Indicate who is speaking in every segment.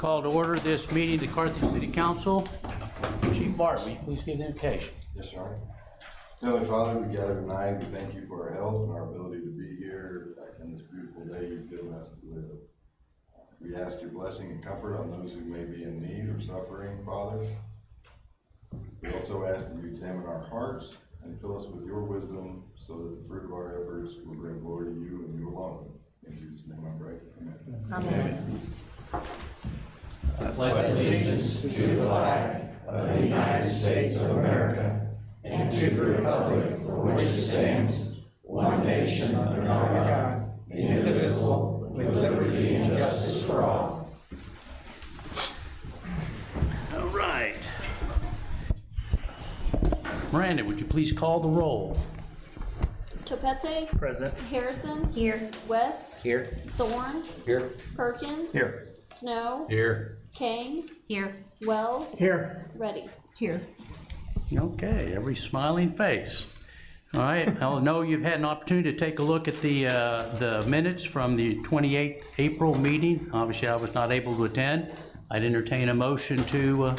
Speaker 1: Call to order this meeting of the Carthage City Council. Chief Bart, will you please give the invocation?
Speaker 2: Yes, sir. Heavenly Father, we gather tonight. We thank you for our health and our ability to be here in this beautiful day you've given us to live. We ask your blessing and comfort on those who may be in need or suffering, Father. We also ask that you examine our hearts and fill us with your wisdom so that the fruit of our efforts will bring glory to you and you alone. In Jesus' name I pray. Amen.
Speaker 3: Amen.
Speaker 4: I pledge allegiance to the flag of the United States of America and to the republic for which it stands, one nation under God, indivisible, with liberty and justice for all.
Speaker 1: All right. Miranda, would you please call the roll?
Speaker 3: Topete.
Speaker 4: Present.
Speaker 3: Harrison.
Speaker 5: Here.
Speaker 3: West.
Speaker 4: Here.
Speaker 3: Thorne.
Speaker 4: Here.
Speaker 3: Perkins.
Speaker 4: Here.
Speaker 3: Snow.
Speaker 4: Here.
Speaker 3: Kane.
Speaker 5: Here.
Speaker 3: Wells.
Speaker 4: Here.
Speaker 3: Ready.
Speaker 5: Here.
Speaker 1: Okay, every smiling face. All right, I know you've had an opportunity to take a look at the minutes from the 28th April meeting. Obviously, I was not able to attend. I'd entertain a motion to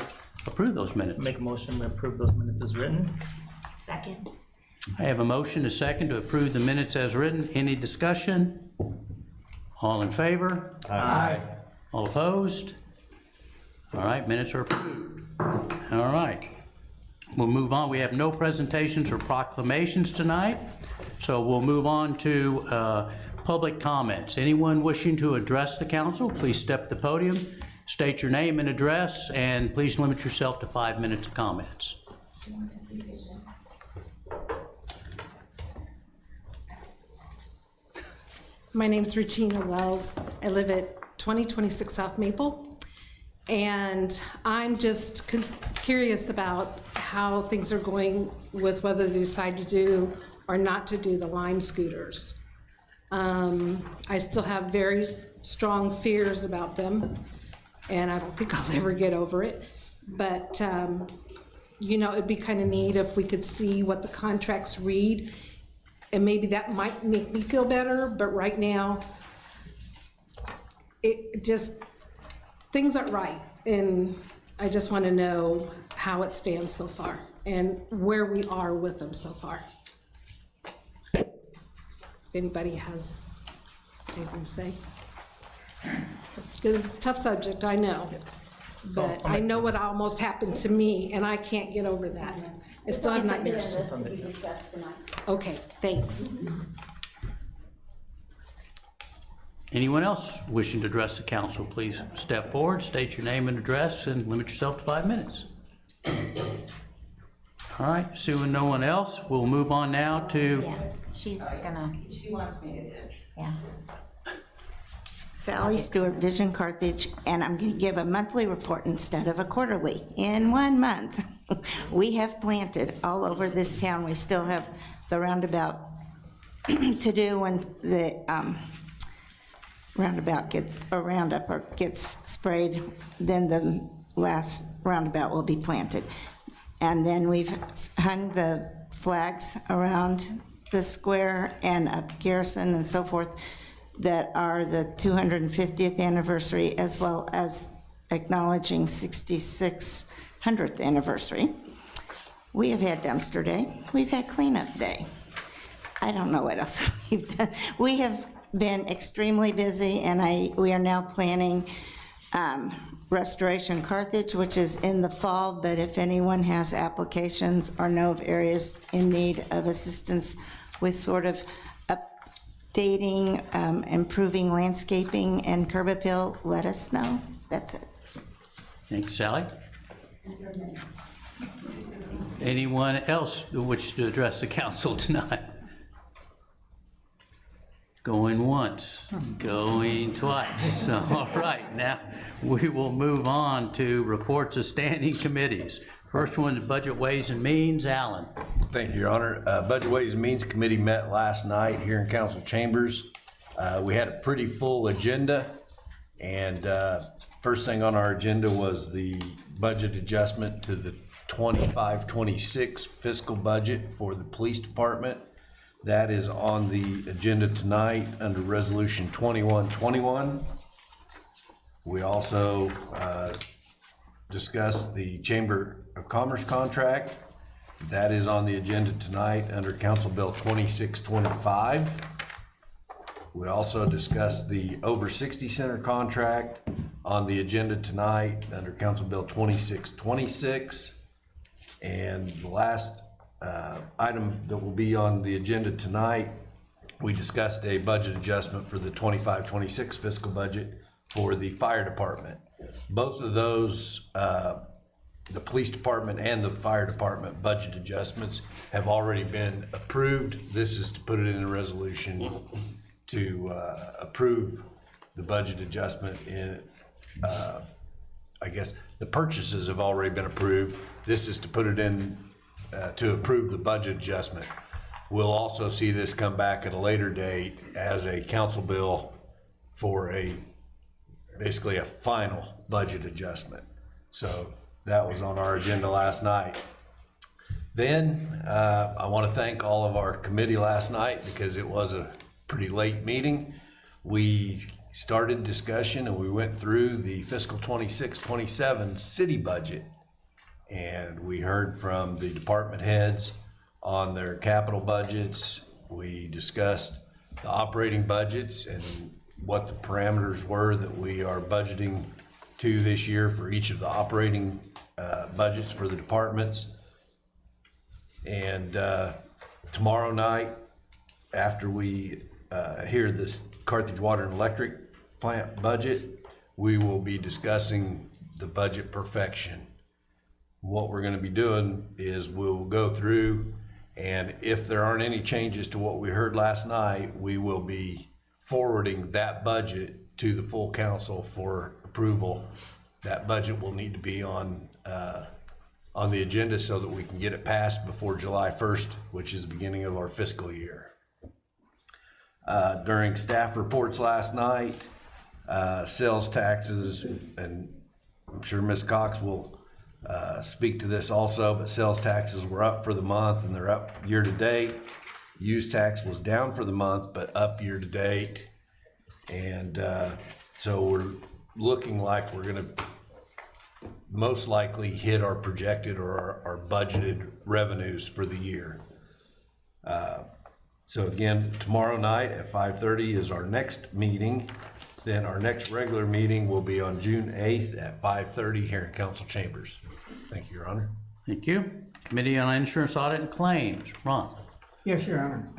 Speaker 1: approve those minutes.
Speaker 4: Make a motion to approve those minutes as written.
Speaker 5: Second.
Speaker 1: I have a motion, a second, to approve the minutes as written. Any discussion? All in favor?
Speaker 4: Aye.
Speaker 1: All opposed? All right, minutes are approved. All right. We'll move on. We have no presentations or proclamations tonight, so we'll move on to public comments. Anyone wishing to address the council, please step to the podium, state your name and address, and please limit yourself to 5 minutes of comments.
Speaker 6: My name's Regina Wells. I live at 2026 South Maple. And I'm just curious about how things are going with whether they decide to do or not to do the Lime scooters. I still have very strong fears about them, and I don't think I'll ever get over it. But, you know, it'd be kind of neat if we could see what the contracts read, and maybe that might make me feel better, but right now, it just, things aren't right, and I just want to know how it stands so far and where we are with them so far. If anybody has anything to say. Because it's a tough subject, I know. But I know what almost happened to me, and I can't get over that. I still have nightmares.
Speaker 5: It's to be discussed tonight.
Speaker 6: Okay, thanks.
Speaker 1: Anyone else wishing to address the council, please step forward, state your name and address, and limit yourself to 5 minutes. All right, seeing no one else, we'll move on now to...
Speaker 5: Yeah, she's gonna,
Speaker 7: She wants me to do it.
Speaker 5: yeah.
Speaker 7: Sally Stewart, Vision Carthage, and I'm going to give a monthly report instead of a quarterly. In 1 month, we have planted all over this town. We still have the roundabout to do when the roundabout gets, or roundup or gets sprayed, then the last roundabout will be planted. And then we've hung the flags around the square and up Garrison and so forth that are the 250th anniversary, as well as acknowledging 6600th anniversary. We have had dumpster day. We've had cleanup day. I don't know what else we've done. We have been extremely busy, and we are now planning Restoration Carthage, which is in the fall, but if anyone has applications or know of areas in need of assistance with sort of updating, improving landscaping and curb appeal, let us know. That's it.
Speaker 1: Thanks, Sally. Anyone else who wishes to address the council tonight? Going once, going twice. All right, now we will move on to reports of standing committees. First one is Budget Ways and Means. Alan.
Speaker 8: Thank you, Your Honor. Budget Ways and Means Committee met last night here in council chambers. We had a pretty full agenda, and first thing on our agenda was the budget adjustment to the 25-26 fiscal budget for the police department. That is on the agenda tonight under Resolution 2121. We also discussed the Chamber of Commerce contract. That is on the agenda tonight under Council Bill 2625. We also discussed the Over 60 Center contract on the agenda tonight under Council Bill 2626. And the last item that will be on the agenda tonight, we discussed a budget adjustment for the 25-26 fiscal budget for the fire department. Both of those, the police department and the fire department budget adjustments have already been approved. This is to put it in a resolution to approve the budget adjustment in, I guess, the purchases have already been approved. This is to put it in, to approve the budget adjustment. We'll also see this come back at a later date as a council bill for basically a final budget adjustment. So that was on our agenda last night. Then I want to thank all of our committee last night because it was a pretty late meeting. We started discussion and we went through the fiscal 26-27 city budget. And we heard from the department heads on their capital budgets. We discussed the operating budgets and what the parameters were that we are budgeting to this year for each of the operating budgets for the departments. And tomorrow night, after we hear this Carthage Water and Electric Plant budget, we will be discussing the budget perfection. What we're going to be doing is we'll go through, and if there aren't any changes to what we heard last night, we will be forwarding that budget to the full council for approval. That budget will need to be on the agenda so that we can get it passed before July 1st, which is the beginning of our fiscal year. During staff reports last night, sales taxes, and I'm sure Ms. Cox will speak to this also, but sales taxes were up for the month and they're up year to date. Use tax was down for the month, but up year to date. And so we're looking like we're gonna most likely hit our projected or our budgeted revenues for the year. So again, tomorrow night at 5:30 is our next meeting. Then our next regular meeting will be on June 8th at 5:30 here in council chambers. Thank you, Your Honor.
Speaker 1: Thank you. Committee on Insurance Audit and Claims. Ron.
Speaker 9: Yes, Your Honor.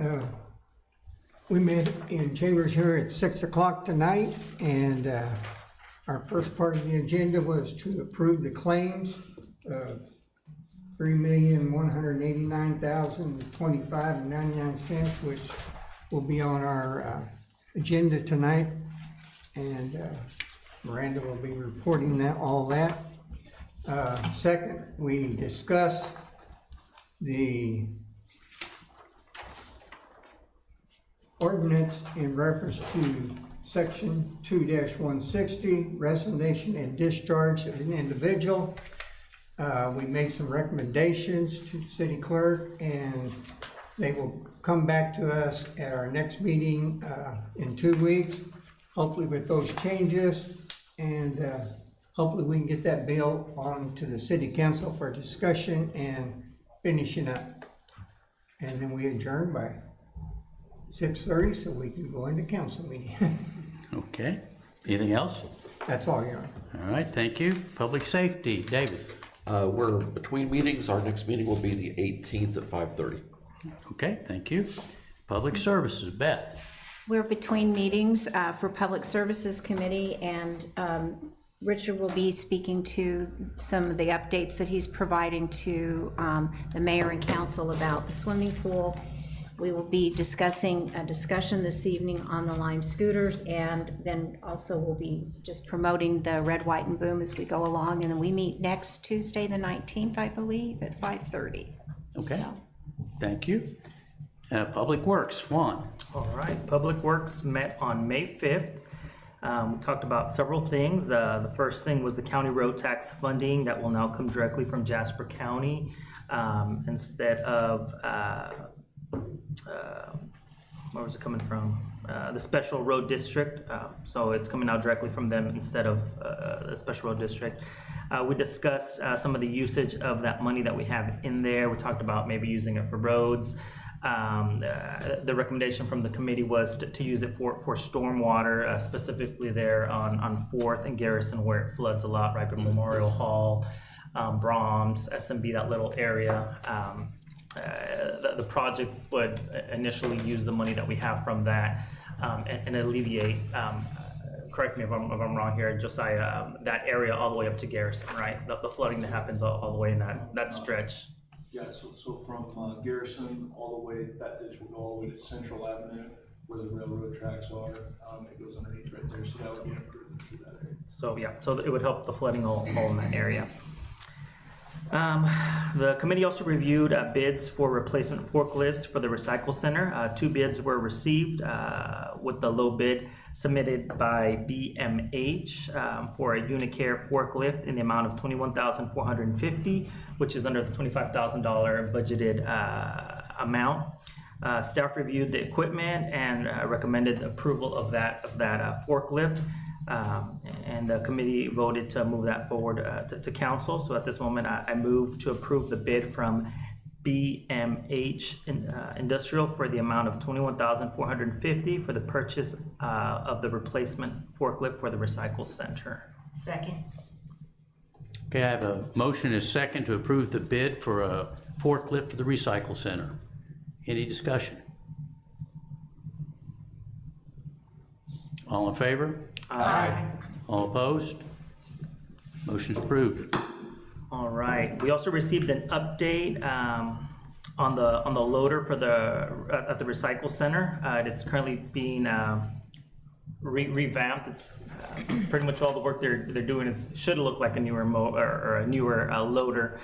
Speaker 9: We met in chambers here at 6 o'clock tonight, and our first part of the agenda was to approve the claims, $3,189,025.99, which will be on our agenda tonight, and Miranda will be reporting all that. Second, we discussed the ordinance in reference to section 2-160, resignation and discharge of an individual. We made some recommendations to the city clerk, and they will come back to us at our next meeting in 2 weeks, hopefully with those changes, and hopefully we can get that bill on to the city council for discussion and finishing up. And then we adjourn by 6:30 so we can go into council meeting.
Speaker 1: Okay. Anything else?
Speaker 9: That's all, Your Honor.
Speaker 1: All right, thank you. Public Safety, David.
Speaker 10: We're between meetings. Our next meeting will be the 18th at 5:30.
Speaker 1: Okay, thank you. Public Services, Beth.
Speaker 5: We're between meetings for Public Services Committee, and Richard will be speaking to some of the updates that he's providing to the mayor and council about the swimming pool. We will be discussing a discussion this evening on the Lime scooters, and then also we'll be just promoting the Red, White, and Boom as we go along. And then we meet next Tuesday, the 19th, I believe, at 5:30.
Speaker 1: Okay.
Speaker 5: So,
Speaker 1: Thank you. Public Works, Juan.
Speaker 11: All right, Public Works met on May 5th. We talked about several things. The first thing was the county road tax funding that will now come directly from Jasper County instead of, where was it coming from? the Special Road District, so it's coming out directly from them instead of the Special Road District. We discussed some of the usage of that money that we have in there. We talked about maybe using it for roads. The recommendation from the committee was to use it for stormwater, specifically there on 4th and Garrison, where it floods a lot, right by Memorial Hall, Brahms, SMB, that little area. The project would initially use the money that we have from that and alleviate, correct me if I'm wrong here, Josiah, that area all the way up to Garrison, right? The flooding that happens all the way in that stretch.
Speaker 12: Yeah, so from Garrison all the way, that ditch will go all the way to Central Avenue where the railroad tracks are. It goes underneath right there, so that would be an improvement to that area.
Speaker 11: So yeah, so it would help the flooding all in that area. The committee also reviewed bids for replacement forklifts for the recycle center. 2 bids were received, with the low bid submitted by BMH for a Unicare forklift in the amount of $21,450, which is under the $25,000 budgeted amount. Staff reviewed the equipment and recommended approval of that forklift. And the committee voted to move that forward to council. So at this moment, I move to approve the bid from BMH Industrial for the amount of $21,450 for the purchase of the replacement forklift for the recycle center.
Speaker 4: Second.
Speaker 1: Okay, I have a motion and a second to approve the bid for a forklift for the recycle center. Any discussion? All in favor?
Speaker 4: Aye.
Speaker 1: All opposed? Motion's approved.
Speaker 11: All right. We also received an update on the loader for at the recycle center. It is currently being revamped. It's pretty much all the work they're doing should look like a newer loader,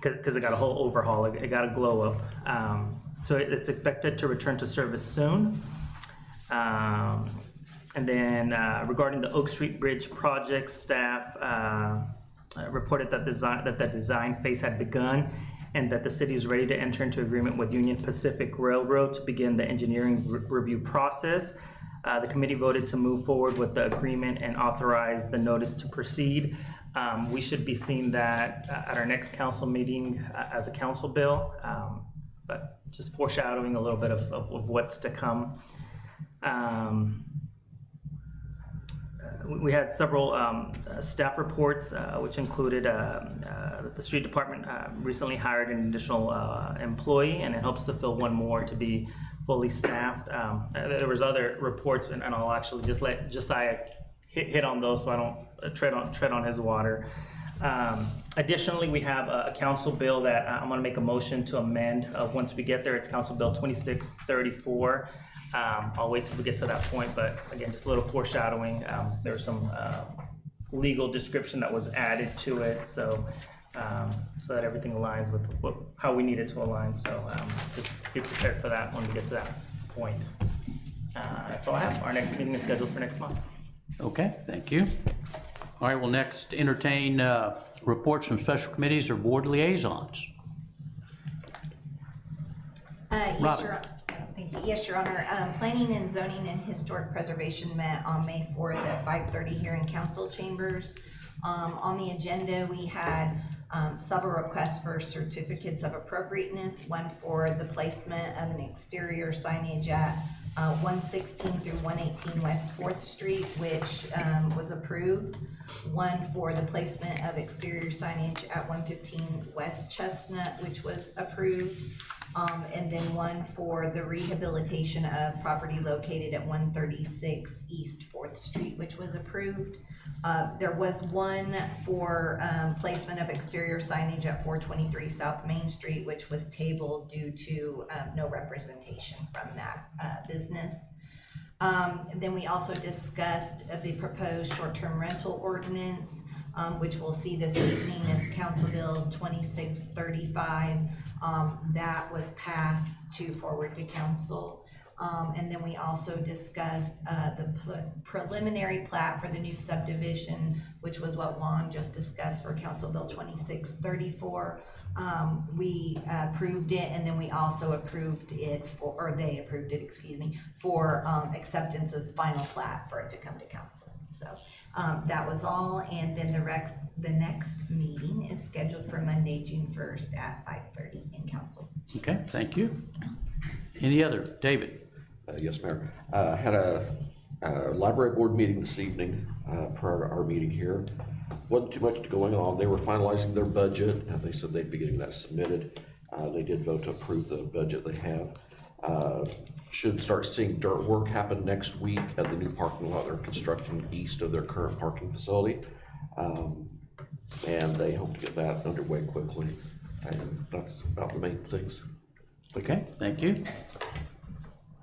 Speaker 11: because it got a whole overhaul. It got a glow up. So it's expected to return to service soon. And then regarding the Oak Street Bridge project, staff reported that the design phase had begun and that the city is ready to enter into agreement with Union Pacific Railroad to begin the engineering review process. The committee voted to move forward with the agreement and authorize the notice to proceed. We should be seeing that at our next council meeting as a council bill, but just foreshadowing a little bit of what's to come. We had several staff reports, which included the street department recently hired an additional employee, and it helps to fill one more to be fully staffed. There was other reports, and I'll actually just let Josiah hit on those so I don't tread on his water. Additionally, we have a council bill that I'm going to make a motion to amend once we get there. It's Council Bill 2634. I'll wait till we get to that point, but again, just a little foreshadowing. There was some legal description that was added to it, so that everything aligns with how we need it to align. So just be prepared for that when we get to that point. That's all I have. Our next meeting is scheduled for next month.
Speaker 1: Okay, thank you. All right, we'll next entertain reports from special committees or board liaisons.
Speaker 13: Yes,
Speaker 1: Robin.
Speaker 13: Your Thank you. Yes, Your Honor. Planning and Zoning and Historic Preservation met on May 4th at 5:30 here in council chambers. On the agenda, we had several requests for certificates of appropriateness, one for the placement of an exterior signage at 116 through 118 West 4th Street, which was approved. One for the placement of exterior signage at 115 West Chestnut, which was approved. And then one for the rehabilitation of property located at 136 East 4th Street, which was approved. There was one for placement of exterior signage at 423 South Main Street, which was tabled due to no representation from that business. Then we also discussed the proposed short-term rental ordinance, which we'll see this evening as Council Bill 2635. That was passed to forward to council. And then we also discussed the preliminary plat for the new subdivision, which was what Juan just discussed for Council Bill 2634. We approved it, and then we also approved it for, or they approved it, excuse me, for acceptance as final plat for it to come to council. So that was all, and then the next meeting is scheduled for Monday, June 1st at 5:30 in council.
Speaker 1: Okay, thank you. Any other? David?
Speaker 10: Yes, Mayor. Had a library board meeting this evening, prior to our meeting here. Wasn't too much going on. They were finalizing their budget, and they said they'd be getting that submitted. They did vote to approve the budget they have. Should start seeing dirt work happen next week at the new parking lot they're constructing east of their current parking facility. And they hope to get that underway quickly. And that's about the main things.
Speaker 1: Okay, thank you.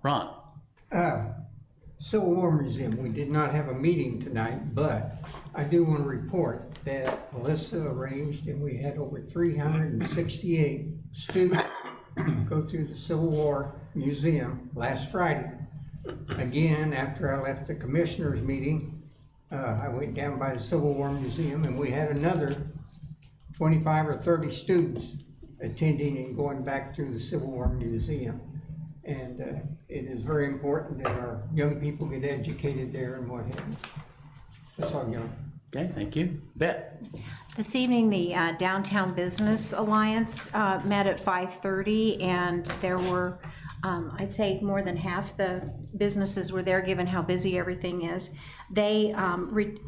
Speaker 1: Ron?
Speaker 9: Civil War Museum, we did not have a meeting tonight, but I do want to report that Melissa arranged and we had over 368 students go through the Civil War Museum last Friday. Again, after I left the commissioners meeting, I went down by the Civil War Museum and we had another 25 or 30 students attending and going back through the Civil War Museum. And it is very important that our young people get educated there and what have you. That's all, John.
Speaker 1: Okay, thank you. Beth?
Speaker 5: This evening, the Downtown Business Alliance met at 5:30, and there were, I'd say, more than half the businesses were there, given how busy everything is. They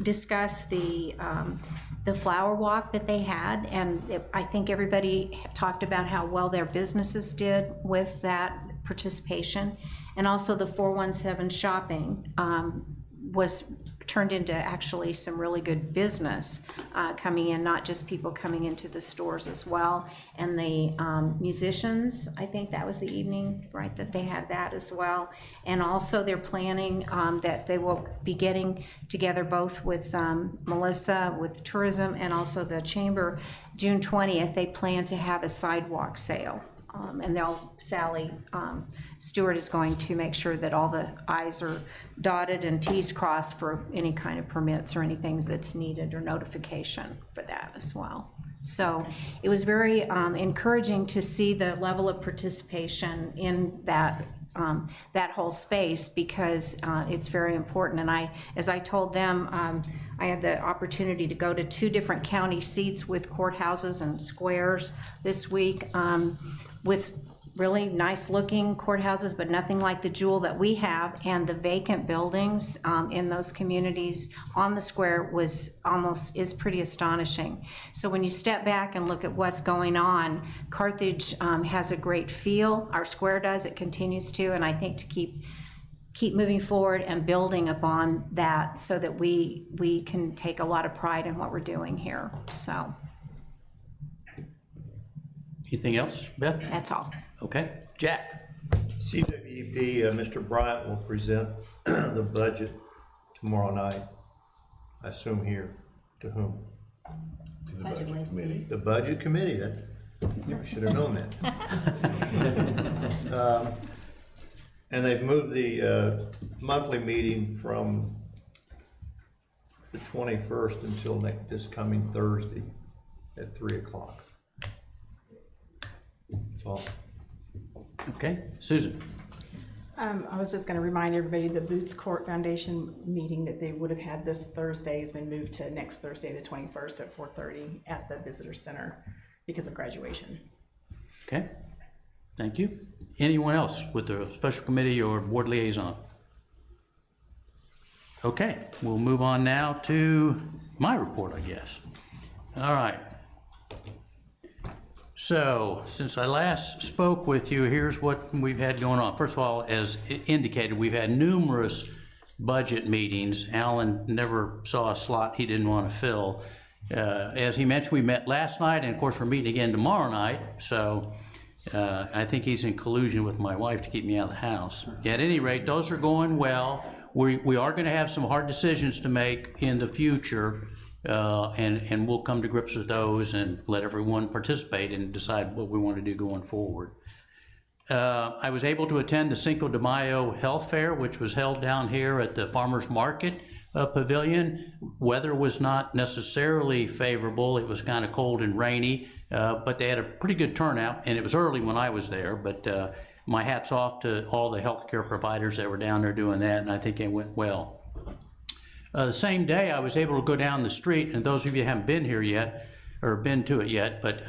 Speaker 5: discussed the flower walk that they had, and I think everybody talked about how well their businesses did with that participation, and also the 417 shopping was turned into actually some really good business coming in, not just people coming into the stores as well. And the musicians, I think that was the evening, right, that they had that as well. And also they're planning that they will be getting together both with Melissa with tourism and also the chamber. June 20th, they plan to have a sidewalk sale. And Sally Stewart is going to make sure that all the I's are dotted and T's crossed for any kind of permits or anything that's needed or notification for that as well. So it was very encouraging to see the level of participation in that whole space, because it's very important. And as I told them, I had the opportunity to go to 2 different county seats with courthouses and squares this week, with really nice looking courthouses, but nothing like the jewel that we have. And the vacant buildings in those communities on the square is pretty astonishing. So when you step back and look at what's going on, Carthage has a great feel. Our square does, it continues to, and I think to keep moving forward and building upon that so that we can take a lot of pride in what we're doing here. So
Speaker 1: Anything else, Beth?
Speaker 5: that's all.
Speaker 1: Okay, Jack?
Speaker 14: CWEP, Mr. Bryant will present the budget tomorrow night, I assume here. To whom?
Speaker 8: To the budget committee.
Speaker 14: The budget committee, I should have known that. And they've moved the monthly meeting from the 21st until this coming Thursday at 3 o'clock. That's all.
Speaker 1: Okay, Susan?
Speaker 15: I was just gonna remind everybody, the Boots Court Foundation meeting that they would have had this Thursday has been moved to next Thursday, the 21st at 4:30 at the Visitor Center because of graduation.
Speaker 1: Okay, thank you. Anyone else with the special committee or board liaison? Okay, we'll move on now to my report, I guess. All right. So, since I last spoke with you, here's what we've had going on. First of all, as indicated, we've had numerous budget meetings. Alan never saw a slot he didn't want to fill. As he mentioned, we met last night, and of course, we're meeting again tomorrow night. So, I think he's in collusion with my wife to keep me out of the house. At any rate, those are going well. We are going to have some hard decisions to make in the future. And we'll come to grips with those and let everyone participate and decide what we want to do going forward. I was able to attend the Cinco de Mayo Health Fair, which was held down here at the Farmers Market Pavilion. Weather was not necessarily favorable. It was kind of cold and rainy, but they had a pretty good turnout, and it was early when I was there, but my hat's off to all the healthcare providers that were down there doing that, and I think it went well. The same day, I was able to go down the street, and those of you who haven't been here yet, or been to it yet, but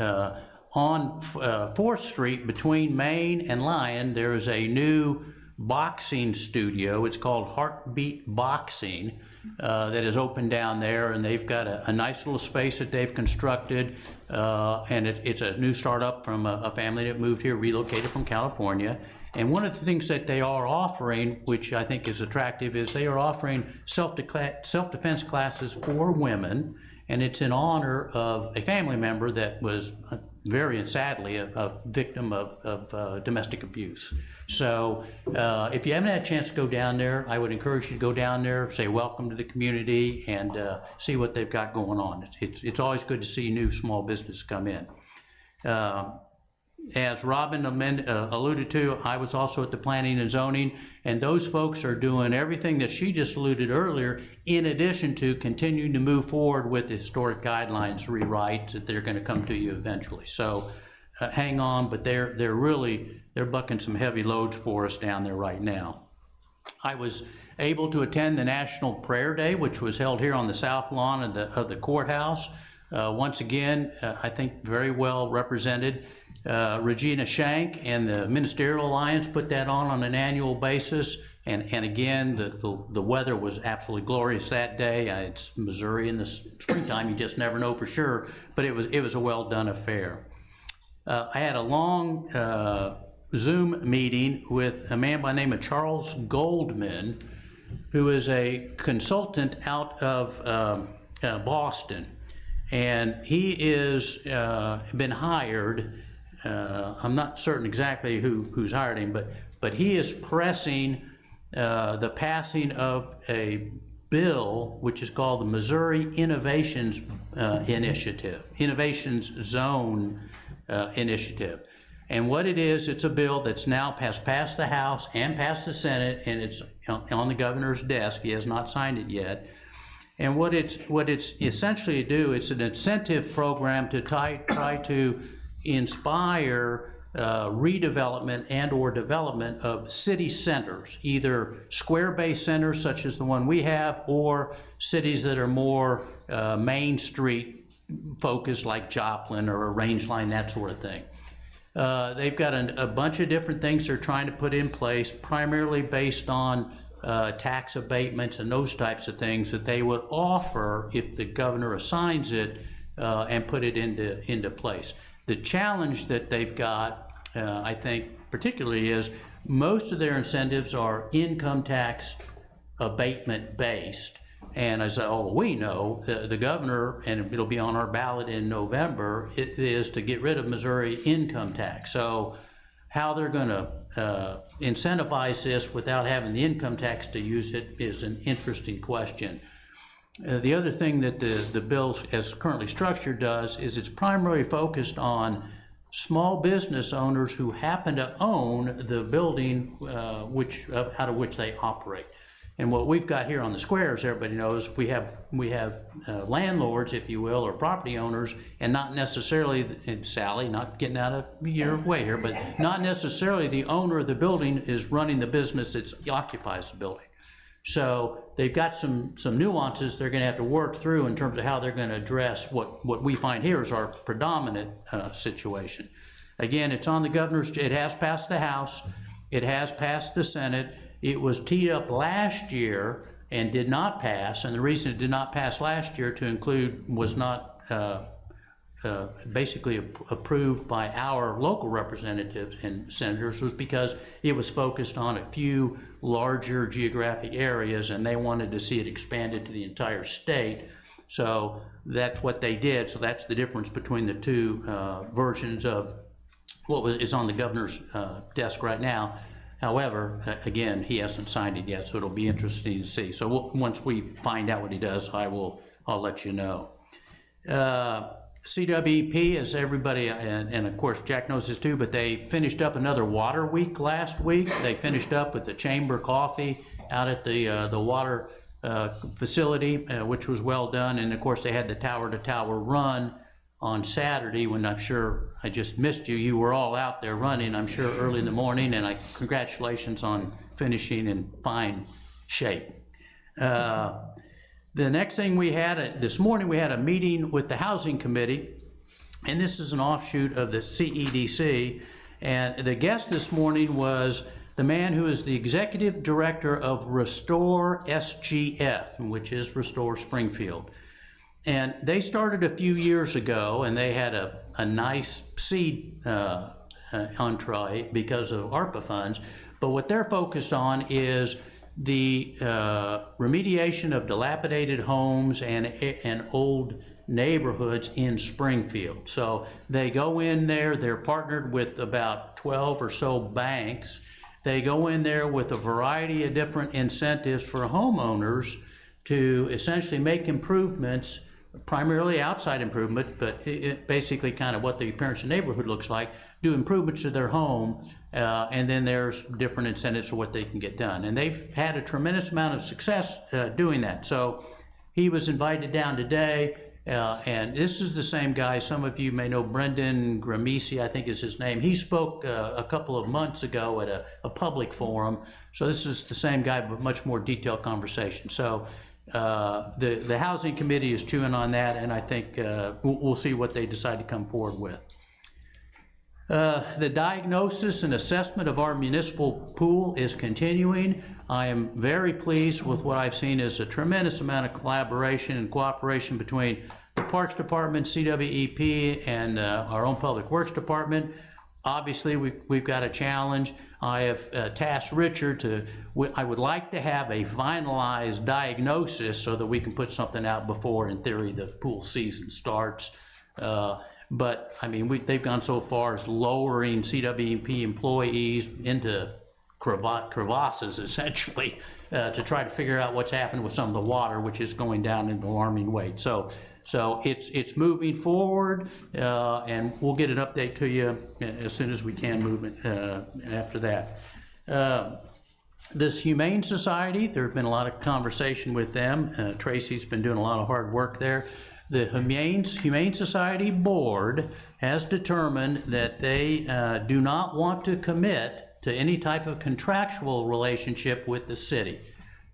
Speaker 1: on 4th Street between Main and Lyon, there is a new boxing studio. It's called Heartbeat Boxing that is open down there, and they've got a nice little space that they've constructed, and it's a new startup from a family that moved here, relocated from California. And one of the things that they are offering, which I think is attractive, is they are offering self-defense classes for women, and it's in honor of a family member that was very sadly a victim of domestic abuse. So if you haven't had a chance to go down there, I would encourage you to go down there, say welcome to the community, and see what they've got going on. It's always good to see new small business come in. As Robin alluded to, I was also at the Planning and Zoning, and those folks are doing everything that she just alluded earlier, in addition to continuing to move forward with the historic guidelines rewrite that they're going to come to you eventually. So hang on, but they're bucking some heavy loads for us down there right now. I was able to attend the National Prayer Day, which was held here on the south lawn of the courthouse. Once again, I think very well represented. Regina Shank and the Ministerial Alliance put that on an annual basis, and again, the weather was absolutely glorious that day. It's Missouri in the springtime, you just never know for sure, but it was a well done affair. I had a long Zoom meeting with a man by the name of Charles Goldman, who is a consultant out of Boston, and he is been hired. I'm not certain exactly who's hired him, but he is pressing the passing of a bill which is called the Missouri Innovations Initiative, Innovations Zone Initiative. And what it is, it's a bill that's now passed the House and passed the Senate, and it's on the governor's desk. He has not signed it yet. And what it's essentially to do, it's an incentive program to try to inspire redevelopment and or development of city centers, either square-based centers such as the one we have, or cities that are more Main Street focused like Joplin or Rangeline, that sort of thing. They've got a bunch of different things they're trying to put in place, primarily based on tax abatements and those types of things that they would offer if the governor assigns it and put it into place. The challenge that they've got, I think particularly, is most of their incentives are income tax abatement based. And as all we know, the governor, and it'll be on our ballot in November, it is to get rid of Missouri income tax. So how they're going to incentivize this without having the income tax to use it is an interesting question. The other thing that the bill, as currently structured, does is it's primarily focused on small business owners who happen to own the building out of which they operate. And what we've got here on the square, as everybody knows, we have landlords, if you will, or property owners, and not necessarily, and Sally, not getting out of your way here, but not necessarily the owner of the building is running the business that occupies the building. So they've got some nuances they're going to have to work through in terms of how they're going to address what we find here is our predominant situation. Again, it's on the governor's, it has passed the House, it has passed the Senate. It was teed up last year and did not pass, and the reason it did not pass last year to include was not basically approved by our local representatives and senators was because it was focused on a few larger geographic areas, and they wanted to see it expanded to the entire state. So that's what they did. So that's the difference between the two versions of what is on the governor's desk right now. However, again, he hasn't signed it yet, so it'll be interesting to see. So once we find out what he does, I'll let you know. CWEP, as everybody, and of course Jack knows this too, but they finished up another water week last week. They finished up with the chamber coffee out at the water facility, which was well done. And of course, they had the tower to tower run on Saturday, when I'm sure I just missed you. You were all out there running, I'm sure, early in the morning, and congratulations on finishing in fine shape. The next thing we had, this morning we had a meeting with the Housing Committee, and this is an offshoot of the CEDC, and the guest this morning was the man who is the Executive Director of Restore SGF, which is Restore Springfield. And they started a few years ago, and they had a nice seed entree because of ARPA funds, but what they're focused on is the remediation of dilapidated homes and old neighborhoods in Springfield. So they go in there, they're partnered with about 12 or so banks. They go in there with a variety of different incentives for homeowners to essentially make improvements, primarily outside improvement, but basically kind of what the appearance of the neighborhood looks like, do improvements to their home, and then there's different incentives for what they can get done. And they've had a tremendous amount of success doing that. So he was invited down today, and this is the same guy. Some of you may know Brendan Gramisi, I think is his name. He spoke a couple of months ago at a public forum. So this is the same guy, but much more detailed conversation. So the Housing Committee is chewing on that, and I think we'll see what they decide to come forward with. The diagnosis and assessment of our municipal pool is continuing. I am very pleased with what I've seen as a tremendous amount of collaboration and cooperation between the Parks Department, CWEP, and our own Public Works Department. Obviously, we've got a challenge. I have tasked Richard I would like to have a finalized diagnosis so that we can put something out before, in theory, the pool season starts. But I mean, they've gone so far as lowering CWEP employees into crevasses, essentially, to try to figure out what's happened with some of the water, which is going down at an alarming rate. So it's moving forward, and we'll get an update to you as soon as we can move after that. This Humane Society, there's been a lot of conversation with them. Tracy's been doing a lot of hard work there. The Humane Society Board has determined that they do not want to commit to any type of contractual relationship with the city.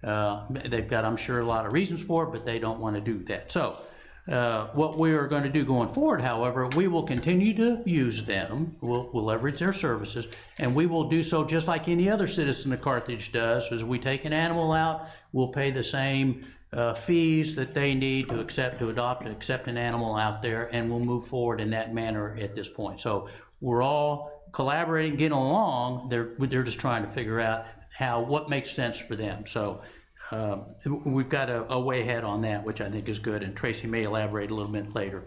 Speaker 1: They've got, I'm sure, a lot of reasons for it, but they don't want to do that. So what we are going to do going forward, however, we will continue to use them. We'll leverage their services, and we will do so just like any other citizen of Carthage does. As we take an animal out, we'll pay the same fees that they need to accept an animal out there, and we'll move forward in that manner at this point. So we're all collaborating, getting along. They're just trying to figure out what makes sense for them. So we've got a way ahead on that, which I think is good, and Tracy may elaborate a little bit later.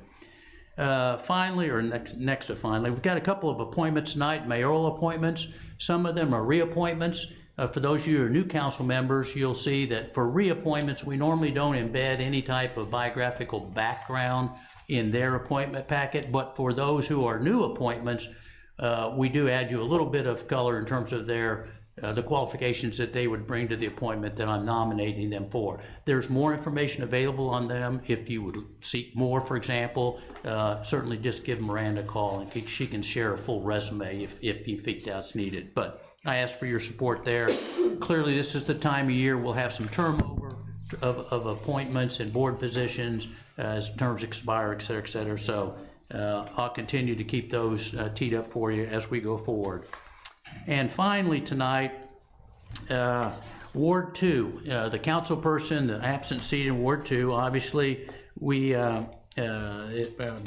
Speaker 1: Finally, or next to finally, we've got a couple of appointments tonight, mayoral appointments. Some of them are reappointments. For those of you who are new council members, you'll see that for reappointments, we normally don't embed any type of biographical background in their appointment packet, but for those who are new appointments, we do add you a little bit of color in terms of the qualifications that they would bring to the appointment that I'm nominating them for. There's more information available on them if you would seek more, for example. Certainly just give Miranda a call and she can share a full resume if you think that's needed. But I ask for your support there. Clearly, this is the time of year we'll have some turnover of appointments and board positions as terms expire, et cetera, et cetera. So I'll continue to keep those teed up for you as we go forward. And finally tonight, Ward 2, the council person, the absent seat in Ward 2, obviously we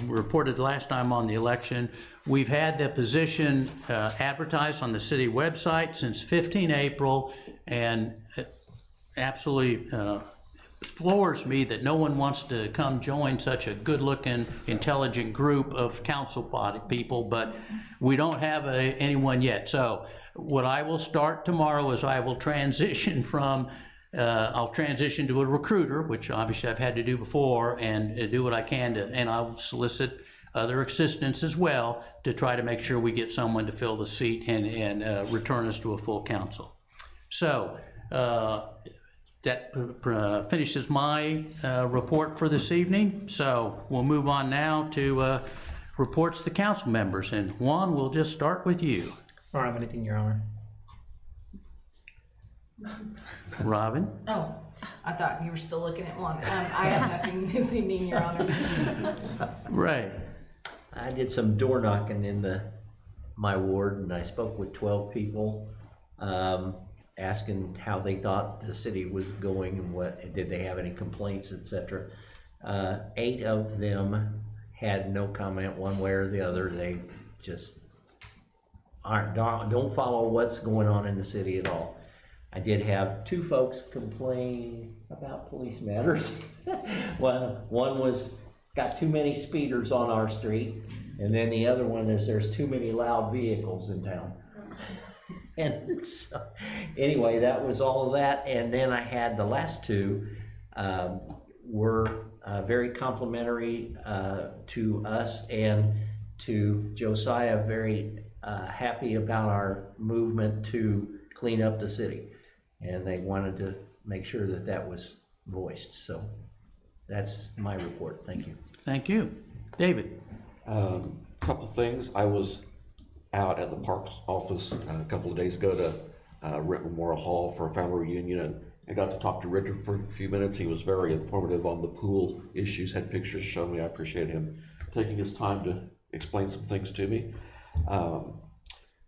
Speaker 1: reported last time on the election. We've had the position advertised on the city website since 15 April, and it absolutely floors me that no one wants to come join such a good-looking, intelligent group of council people, but we don't have anyone yet. So what I will start tomorrow is I will transition from I'll transition to a recruiter, which obviously I've had to do before, and do what I can to, and I'll solicit other assistance as well to try to make sure we get someone to fill the seat and return us to a full council. So that finishes my report for this evening. So we'll move on now to reports to council members. And Juan, we'll just start with you.
Speaker 11: I don't have anything, Your Honor.
Speaker 1: Robin?
Speaker 13: Oh, I thought you were still looking at one. I have nothing this evening, Your Honor.
Speaker 1: Ray?
Speaker 16: I did some door knocking in my ward, and I spoke with 12 people, asking how they thought the city was going and what, did they have any complaints, etc. 8 of them had no comment one way or the other. They just don't follow what's going on in the city at all. I did have 2 folks complain about police matters. One was got too many speeders on our street, and then the other one is there's too many loud vehicles in town. And so, anyway, that was all of that. And then I had the last 2 were very complimentary to us and to Josiah, very happy about our movement to clean up the city. And they wanted to make sure that that was voiced. So that's my report. Thank you.
Speaker 1: Thank you. David?
Speaker 10: Couple things. I was out at the Parks office a couple of days ago to Rent Memorial Hall for a family reunion, and I got to talk to Richard for a few minutes. He was very informative on the pool issues, had pictures to show me. I appreciate him taking his time to explain some things to me. Down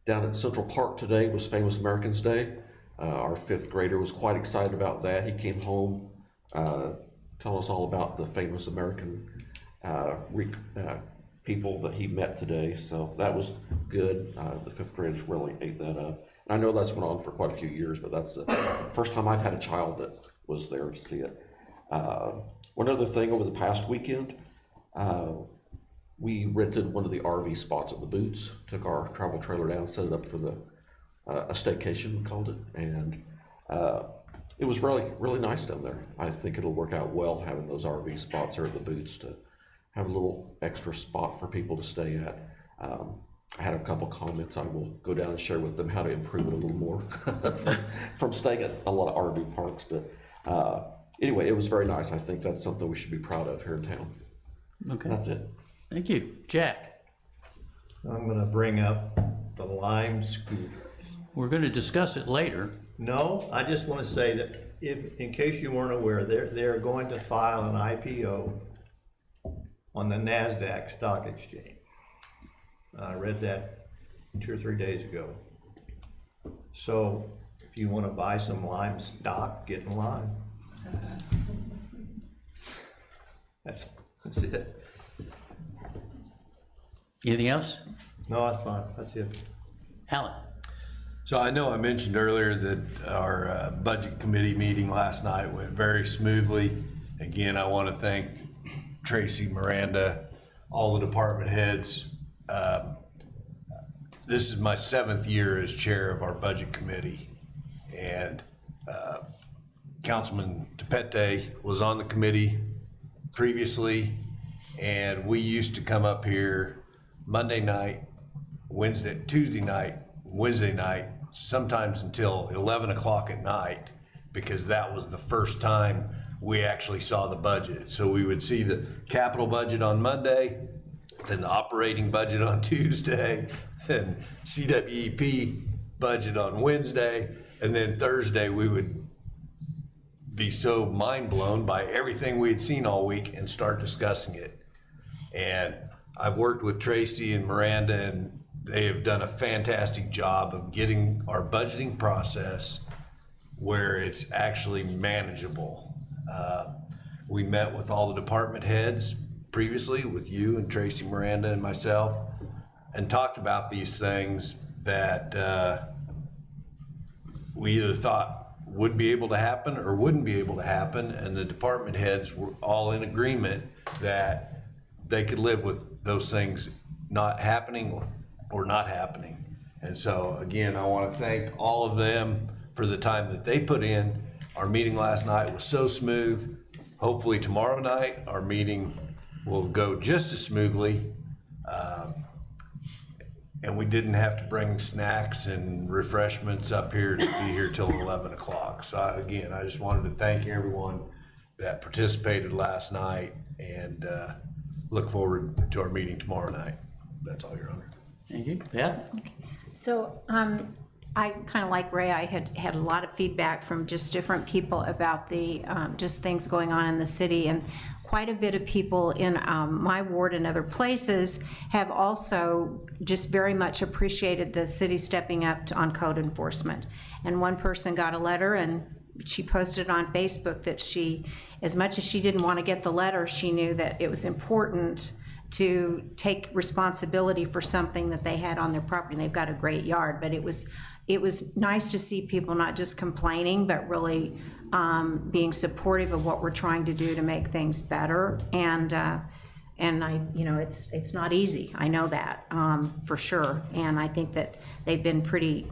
Speaker 10: at Central Park today was Famous Americans Day. Our 5th grader was quite excited about that. He came home, telling us all about the famous American people that he met today, so that was good. The 5th graders really ate that up. And I know that's went on for quite a few years, but that's the first time I've had a child that was there to see it. One other thing, over the past weekend, we rented one of the RV spots at the Boots, took our travel trailer down, set it up for the a staycation, we called it, and it was really, really nice down there. I think it'll work out well having those RV spots there at the Boots to have a little extra spot for people to stay at. I had a couple comments I will go down and share with them how to improve it a little more from staying at a lot of RV parks. But anyway, it was very nice. I think that's something we should be proud of here in town.
Speaker 1: Okay.
Speaker 10: That's it.
Speaker 1: Thank you. Jack?
Speaker 14: I'm gonna bring up the Lime scooters.
Speaker 1: We're going to discuss it later.
Speaker 14: No, I just want to say that if, in case you weren't aware, they're going to file an IPO on the NASDAQ stock exchange. I read that 2 or 3 days ago. So if you want to buy some Lime stock, get in line. That's it.
Speaker 1: Anything else?
Speaker 14: No, that's fine. That's it.
Speaker 1: Alan?
Speaker 8: So I know I mentioned earlier that our budget committee meeting last night went very smoothly. Again, I want to thank Tracy, Miranda, all the department heads. This is my 7th year as chair of our budget committee, and Councilman DePete was on the committee previously, and we used to come up here Monday night, Tuesday night, Wednesday night, sometimes until 11 o'clock at night, because that was the first time we actually saw the budget. So we would see the capital budget on Monday, then the operating budget on Tuesday, then CWEP budget on Wednesday, and then Thursday we would be so mind blown by everything we had seen all week and start discussing it. And I've worked with Tracy and Miranda, and they have done a fantastic job of getting our budgeting process where it's actually manageable. We met with all the department heads previously, with you and Tracy, Miranda, and myself, and talked about these things that we either thought would be able to happen or wouldn't be able to happen, and the department heads were all in agreement that they could live with those things not happening or not happening. And so again, I want to thank all of them for the time that they put in Our meeting last night was so smooth. Hopefully tomorrow night, our meeting will go just as smoothly. And we didn't have to bring snacks and refreshments up here to be here till 11 o'clock. So again, I just wanted to thank everyone that participated last night and look forward to our meeting tomorrow night. That's all, Your Honor.
Speaker 1: Thank you. Yeah?
Speaker 5: So I kind of like Ray, I had a lot of feedback from just different people about the, just things going on in the city, and quite a bit of people in my ward and other places have also just very much appreciated the city stepping up on code enforcement. And one person got a letter and she posted on Facebook that she, as much as she didn't want to get the letter, she knew that it was important to take responsibility for something that they had on their property. And they've got a great yard, but it was nice to see people not just complaining, but really being supportive of what we're trying to do to make things better. And I, you know, it's not easy. I know that for sure. And I think that they've been pretty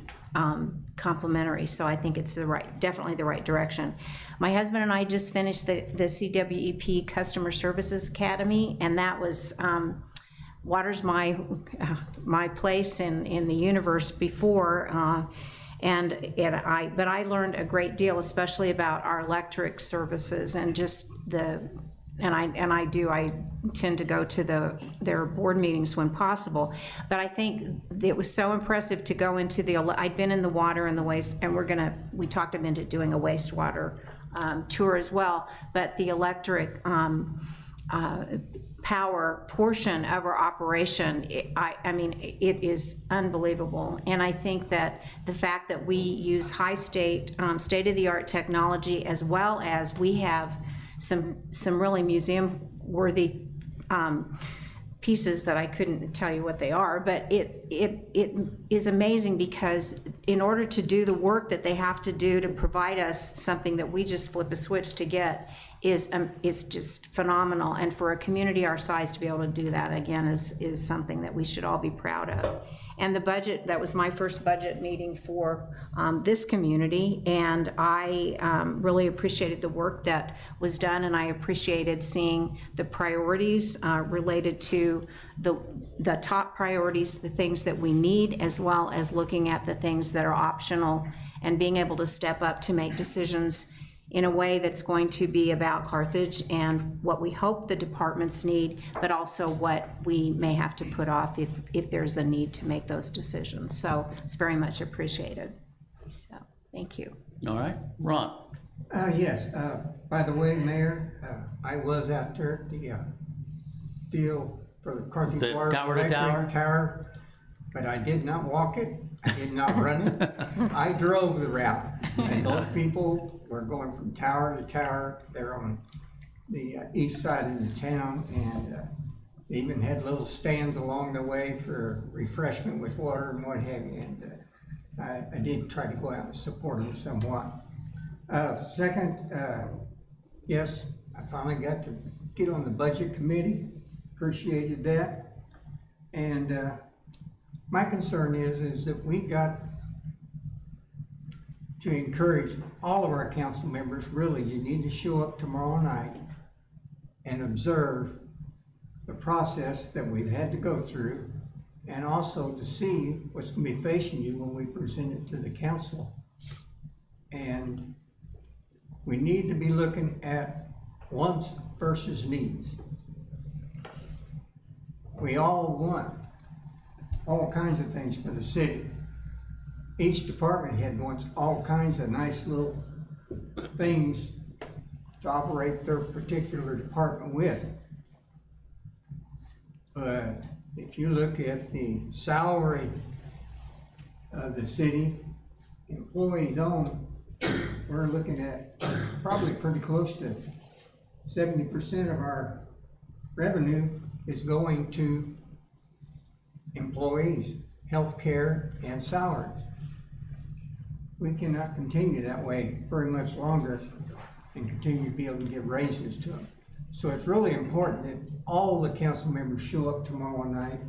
Speaker 5: complimentary. So I think it's definitely the right direction. My husband and I just finished the CWEP Customer Services Academy, and that was water's my place in the universe before. But I learned a great deal, especially about our electric services and just I tend to go to their board meetings when possible. But I think it was so impressive to go into I'd been in the water and the waste, and we talked them into doing a wastewater tour as well. But the electric power portion of our operation, I mean, it is unbelievable. And I think that the fact that we use state-of-the-art technology, as well as we have some really museum-worthy pieces that I couldn't tell you what they are, but it is amazing, because in order to do the work that they have to do to provide us something that we just flip a switch to get is just phenomenal. And for a community our size to be able to do that, again, is something that we should all be proud of. And the budget, that was my first budget meeting for this community, and I really appreciated the work that was done, and I appreciated seeing the priorities related to the top priorities, the things that we need, as well as looking at the things that are optional and being able to step up to make decisions in a way that's going to be about Carthage and what we hope the departments need, but also what we may have to put off if there's a need to make those decisions. So it's very much appreciated. So, thank you.
Speaker 1: All right, Ron.
Speaker 9: Yes, by the way, Mayor, I was out there at the deal for the Carthage
Speaker 1: The
Speaker 9: Water
Speaker 1: tower to
Speaker 9: Electric
Speaker 1: tower?
Speaker 9: Tower, but I did not walk it, I did not run it. I drove the route, and those people were going from tower to tower. They're on the east side of the town, and they even had little stands along the way for refreshment with water and what have you. And I did try to go out and support them somewhat. Second, yes, I finally got to get on the budget committee. Appreciated that. And my concern is that we got to encourage all of our council members, really, you need to show up tomorrow night and observe the process that we've had to go through, and also to see what's going to be facing you when we present it to the council. And we need to be looking at wants versus needs. We all want all kinds of things for the city. Each department head wants all kinds of nice little things to operate their particular department with. But if you look at the salary of the city employees own, we're looking at probably pretty close to 70% of our revenue is going to employees, healthcare, and salaries. We cannot continue that way very much longer and continue to be able to give raises to them. So it's really important that all the council members show up tomorrow night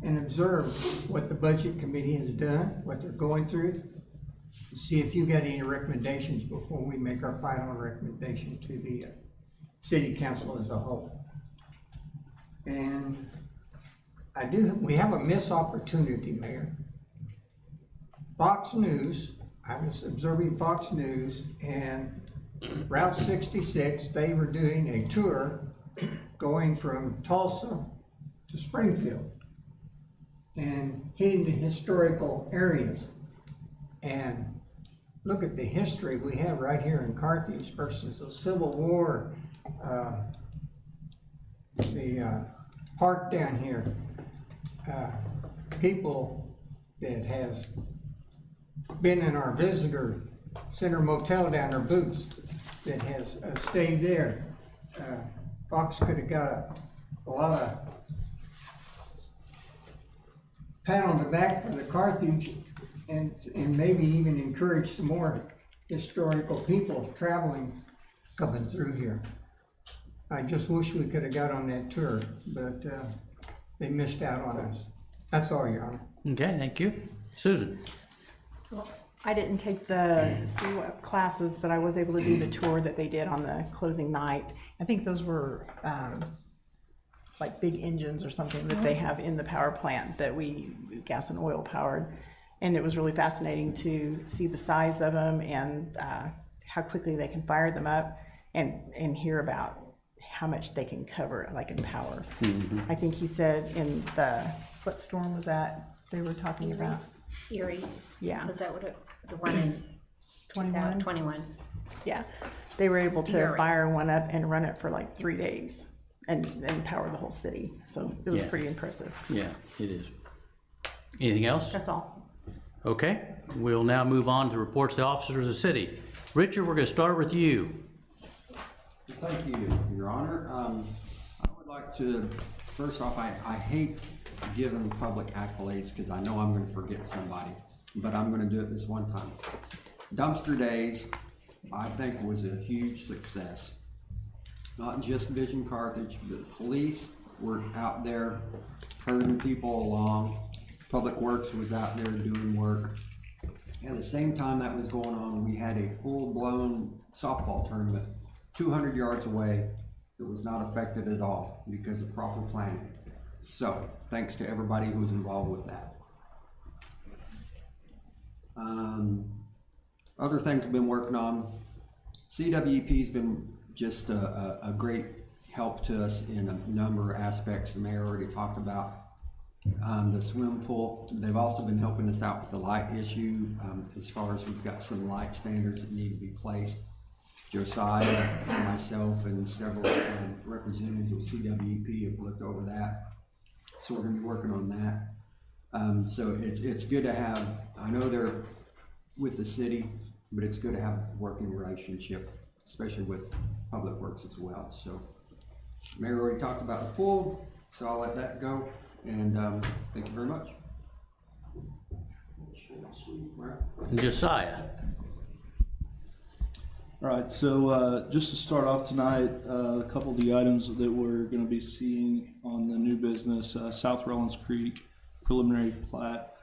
Speaker 9: and observe what the budget committee has done, what they're going through, see if you got any recommendations before we make our final recommendation to the city council as a whole. And we have a missed opportunity, Mayor. Fox News, I was observing Fox News, and Route 66, they were doing a tour going from Tulsa to Springfield and hitting the historical areas. And look at the history we have right here in Carthage versus the Civil War, the park down here. People that has been in our visitor center motel down there, Boots, that has stayed there. Fox could have got a lot of pat on the back for the Carthage and maybe even encourage some more historical people traveling, coming through here. I just wish we could have got on that tour, but they missed out on us. That's all, Your Honor.
Speaker 1: Okay, thank you. Susan?
Speaker 15: I didn't take the CWEP classes, but I was able to do the tour that they did on the closing night. I think those were like big engines or something that they have in the power plant that we gas and oil powered. And it was really fascinating to see the size of them and how quickly they can fire them up and hear about how much they can cover, like in power. I think he said in what storm was that they were talking about?
Speaker 5: Erie.
Speaker 15: Yeah.
Speaker 5: Was that the one in
Speaker 15: 21?
Speaker 5: 21.
Speaker 15: Yeah, they were able to
Speaker 5: Erie.
Speaker 15: fire one up and run it for like 3 days and power the whole city. So it was
Speaker 1: Yeah.
Speaker 15: pretty impressive.
Speaker 1: Yeah, it is. Anything else?
Speaker 15: That's all.
Speaker 1: Okay, we'll now move on to reports to the officers of the city. Richard, we're gonna start with you.
Speaker 17: Thank you, Your Honor. I would like to, first off, I hate giving public accolades because I know I'm going to forget somebody, but I'm going to do it this one time. Dumpster Days, I think, was a huge success. Not just Vision Carthage, but the police were out there herding people along. Public Works was out there doing work. At the same time that was going on, we had a full-blown softball tournament 200 yards away that was not affected at all because of proper planning. So, thanks to everybody who was involved with that. Other things we've been working on, CWP's been just a great help to us in a number of aspects the mayor already talked about. The swim pool, they've also been helping us out with the light issue, as far as we've got some light standards that need to be placed. Josiah, myself, and several representatives of CWP have looked over that. So we're gonna be working on that. So it's good to have, I know they're with the city, but it's good to have a working relationship, especially with Public Works as well. So Mayor already talked about the pool, so I'll let that go. And thank you very much.
Speaker 1: Josiah.
Speaker 12: All right, so just to start off tonight, a couple of the items that we're going to be seeing on the new business, South Rollins Creek preliminary plat.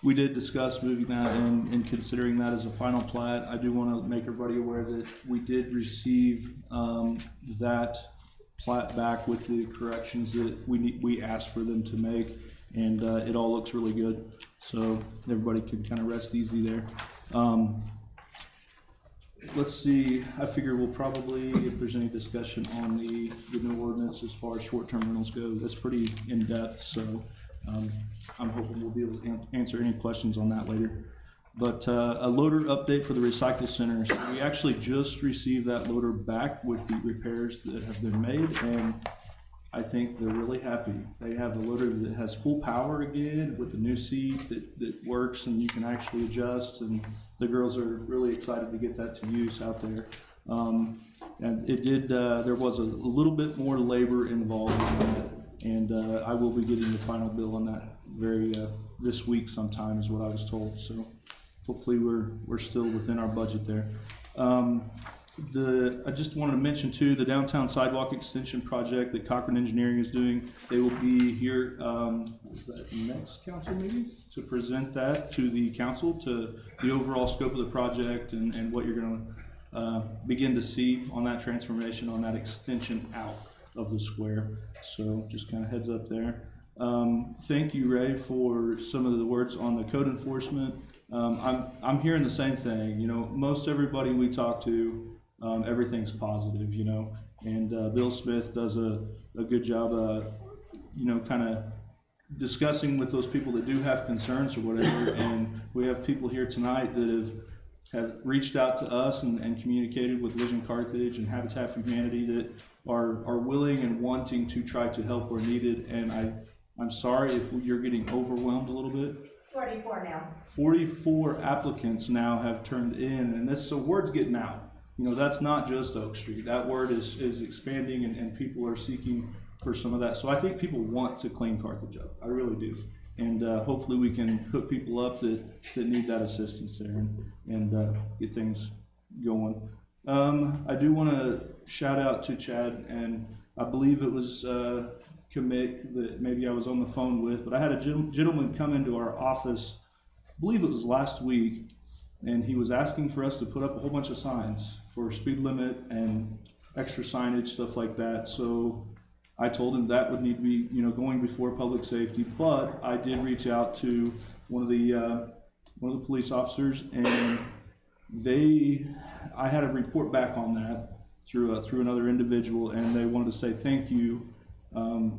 Speaker 12: We did discuss moving that and considering that as a final plat. I do want to make everybody aware that we did receive that plat back with the corrections that we asked for them to make, and it all looks really good. So everybody can kind of rest easy there. Let's see, I figure we'll probably, if there's any discussion on the new ordinance as far as short-term rentals go, that's pretty in-depth, so I'm hoping we'll be able to answer any questions on that later. But a loader update for the recycle center. So we actually just received that loader back with the repairs that have been made, and I think they're really happy. They have a loader that has full power again with the new seat that works and you can actually adjust, and the girls are really excited to get that to use out there. And it did, there was a little bit more labor involved in that, and I will be getting the final bill on that this week sometime is what I was told. So hopefully we're still within our budget there. I just wanted to mention too, the downtown sidewalk extension project that Cochran Engineering is doing. They will be here, is that next council meeting? To present that to the council, to the overall scope of the project and what you're gonna begin to see on that transformation, on that extension out of the square. So just kind of heads up there. Thank you, Ray, for some of the words on the code enforcement. I'm hearing the same thing. You know, most everybody we talk to, everything's positive, you know, and Bill Smith does a good job, you know, kind of discussing with those people that do have concerns or whatever. And we have people here tonight that have reached out to us and communicated with Vision Carthage and Habitat for Humanity that are willing and wanting to try to help where needed. And I'm sorry if you're getting overwhelmed a little bit.
Speaker 18: 44 now.
Speaker 12: 44 applicants now have turned in, and so word's getting out. You know, that's not just Oak Street. That word is expanding, and people are seeking for some of that. So I think people want to clean Carthage up. I really do. And hopefully we can hook people up that need that assistance there and get things going. I do want to shout out to Chad, and I believe it was Commit that maybe I was on the phone with, but I had a gentleman come into our office, I believe it was last week, and he was asking for us to put up a whole bunch of signs for speed limit and extra signage, stuff like that. So I told him that would need to be, you know, going before public safety, but I did reach out to one of the police officers, and I had a report back on that through another individual, and they wanted to say thank you.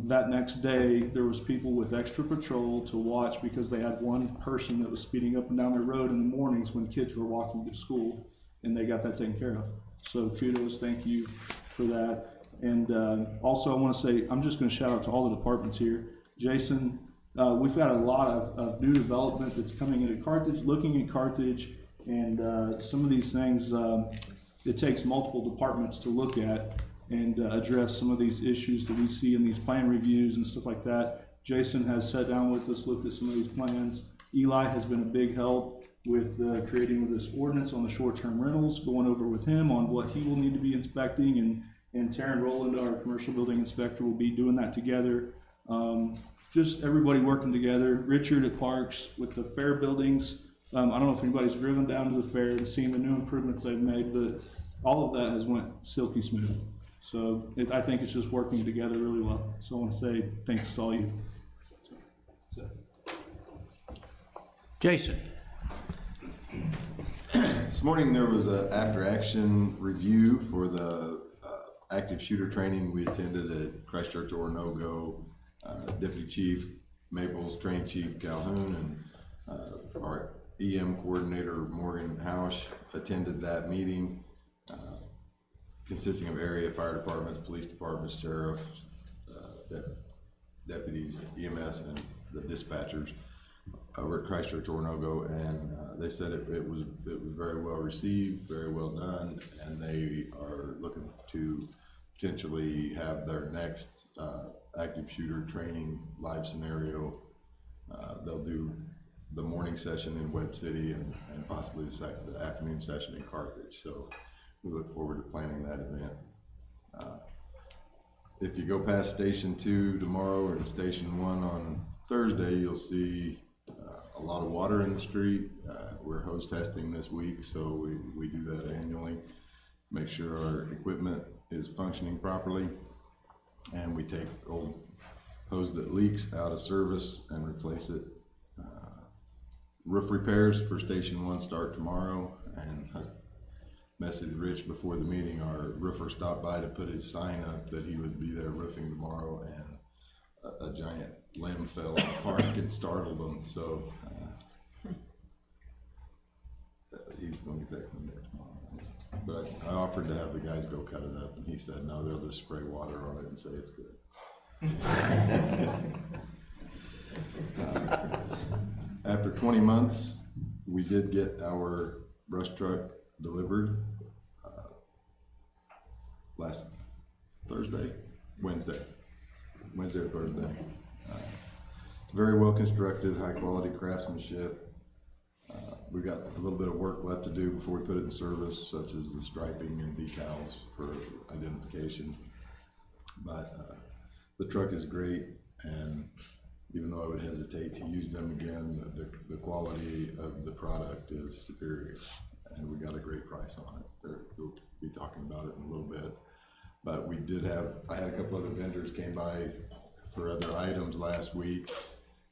Speaker 12: That next day, there was people with extra patrol to watch because they had one person that was speeding up and down their road in the mornings when kids were walking to school, and they got that taken care of. So kudos, thank you for that. And also I want to say, I'm just going to shout out to all the departments here. Jason, we've got a lot of new development that's coming into Carthage, looking at Carthage, and some of these things, it takes multiple departments to look at and address some of these issues that we see in these plan reviews and stuff like that. Jason has sat down with us, looked at some of these plans. Eli has been a big help with creating this ordinance on the short-term rentals, going over with him on what he will need to be inspecting, and Taryn Rowland, our commercial building inspector, will be doing that together. Just everybody working together. Richard at Parks with the fair buildings. I don't know if anybody's driven down to the fair and seen the new improvements they've made, but all of that has went silky smooth. So I think it's just working together really well. So I want to say thanks to all you.
Speaker 1: Jason.
Speaker 2: This morning there was an after-action review for the active shooter training we attended at Christchurch Oronogo. Deputy Chief Maples, Train Chief Calhoun, and our EM coordinator Morgan Hausch attended that meeting, consisting of area fire departments, police departments, sheriffs, deputies, EMS, and the dispatchers over at Christchurch Oronogo, and they said it was very well received, very well done, and they are looking to potentially have their next active shooter training live scenario. They'll do the morning session in Webb City and possibly the afternoon session in Carthage. So we look forward to planning that event. If you go past Station 2 tomorrow or Station 1 on Thursday, you'll see a lot of water in the street. We're hose testing this week, so we do that annually. Make sure our equipment is functioning properly, and we take old hose that leaks out of service and replace it. Roof repairs for Station 1 start tomorrow, and I messaged Rich before the meeting. Our roofer stopped by to put his sign up that he would be there roofing tomorrow, and a giant limb fell in the park and startled him, so he's going to get that cleaned up tomorrow. But I offered to have the guys go cut it up, and he said no, they'll just spray water on it and say it's good. After 20 months, we did get our brush truck delivered last Wednesday or Thursday. It's very well constructed, high quality craftsmanship. We've got a little bit of work left to do before we put it in service, such as the striping and decals for identification. But the truck is great, and even though I would hesitate to use them again, the quality of the product is superior, and we got a great price on it. We'll be talking about it in a little bit. But I had a couple other vendors came by for other items last week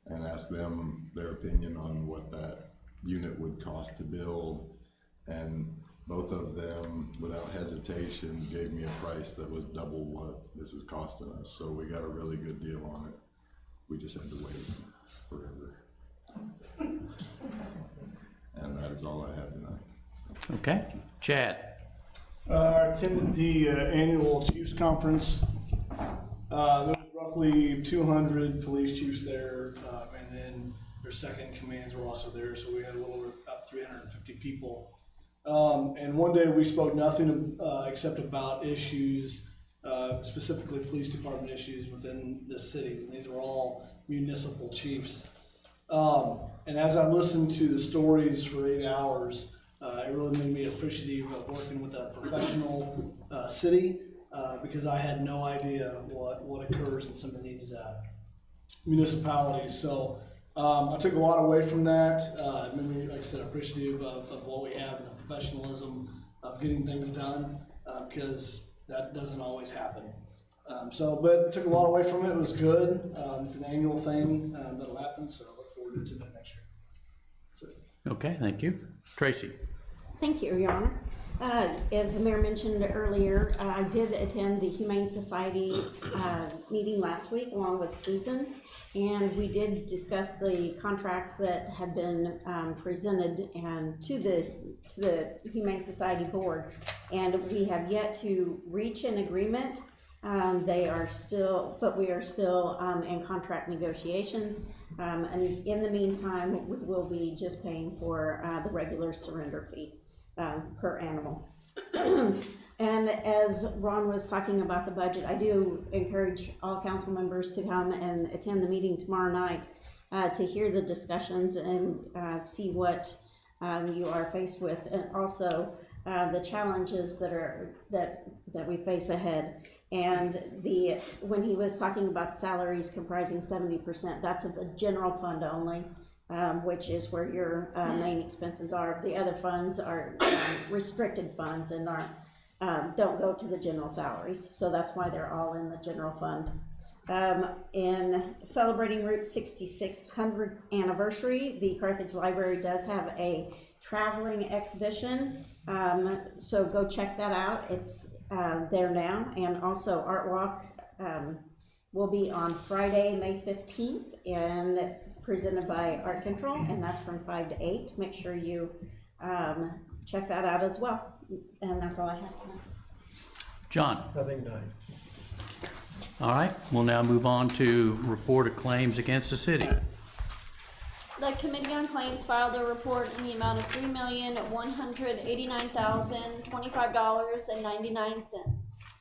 Speaker 2: and asked them their opinion on what that unit would cost to build, and both of them, without hesitation, gave me a price that was double what this is costing us. So we got a really good deal on it. We just had to wait forever. And that is all I have tonight.
Speaker 1: Okay, Chad.
Speaker 18: I attended the annual Chiefs Conference. There was roughly 200 police chiefs there, and then their second commands were also there, so we had a little over about 350 people. And one day we spoke nothing except about issues, specifically police department issues within the cities, and these were all municipal chiefs. And as I listened to the stories for 8 hours, it really made me appreciative of working with a professional city, because I had no idea what occurs in some of these municipalities. So I took a lot away from that. It made me, like I said, appreciative of what we have and the professionalism of getting things done, because that doesn't always happen. But I took a lot away from it. It was good. It's an annual thing that'll happen, so I look forward to that next year. So.
Speaker 1: Okay, thank you. Tracy.
Speaker 19: Thank you, Your Honor. As the mayor mentioned earlier, I did attend the Humane Society meeting last week along with Susan, and we did discuss the contracts that had been presented and to the Humane Society board, and we have yet to reach an agreement. We are still in contract negotiations, and in the meantime, we will be just paying for the regular surrender fee per animal. And as Ron was talking about the budget, I do encourage all council members to come and attend the meeting tomorrow night to hear the discussions and see what you are faced with, and also the challenges that we face ahead. And when he was talking about the salaries comprising 70%, that's of the general fund only, which is where your main expenses are. The other funds are restricted funds and don't go to the general salaries, so that's why they're all in the general fund. In celebrating Route 66 100th anniversary, the Carthage Library does have a traveling exhibition, so go check that out. It's there now. And also Art Walk will be on Friday, May 15th, and presented by Art Central, and that's from 5 to 8. Make sure you check that out as well. And that's all I have tonight.
Speaker 1: John.
Speaker 9: Nothing done.
Speaker 1: All right, we'll now move on to report of claims against the city.
Speaker 3: The Committee on Claims filed a report in the amount of $3,189,025.99.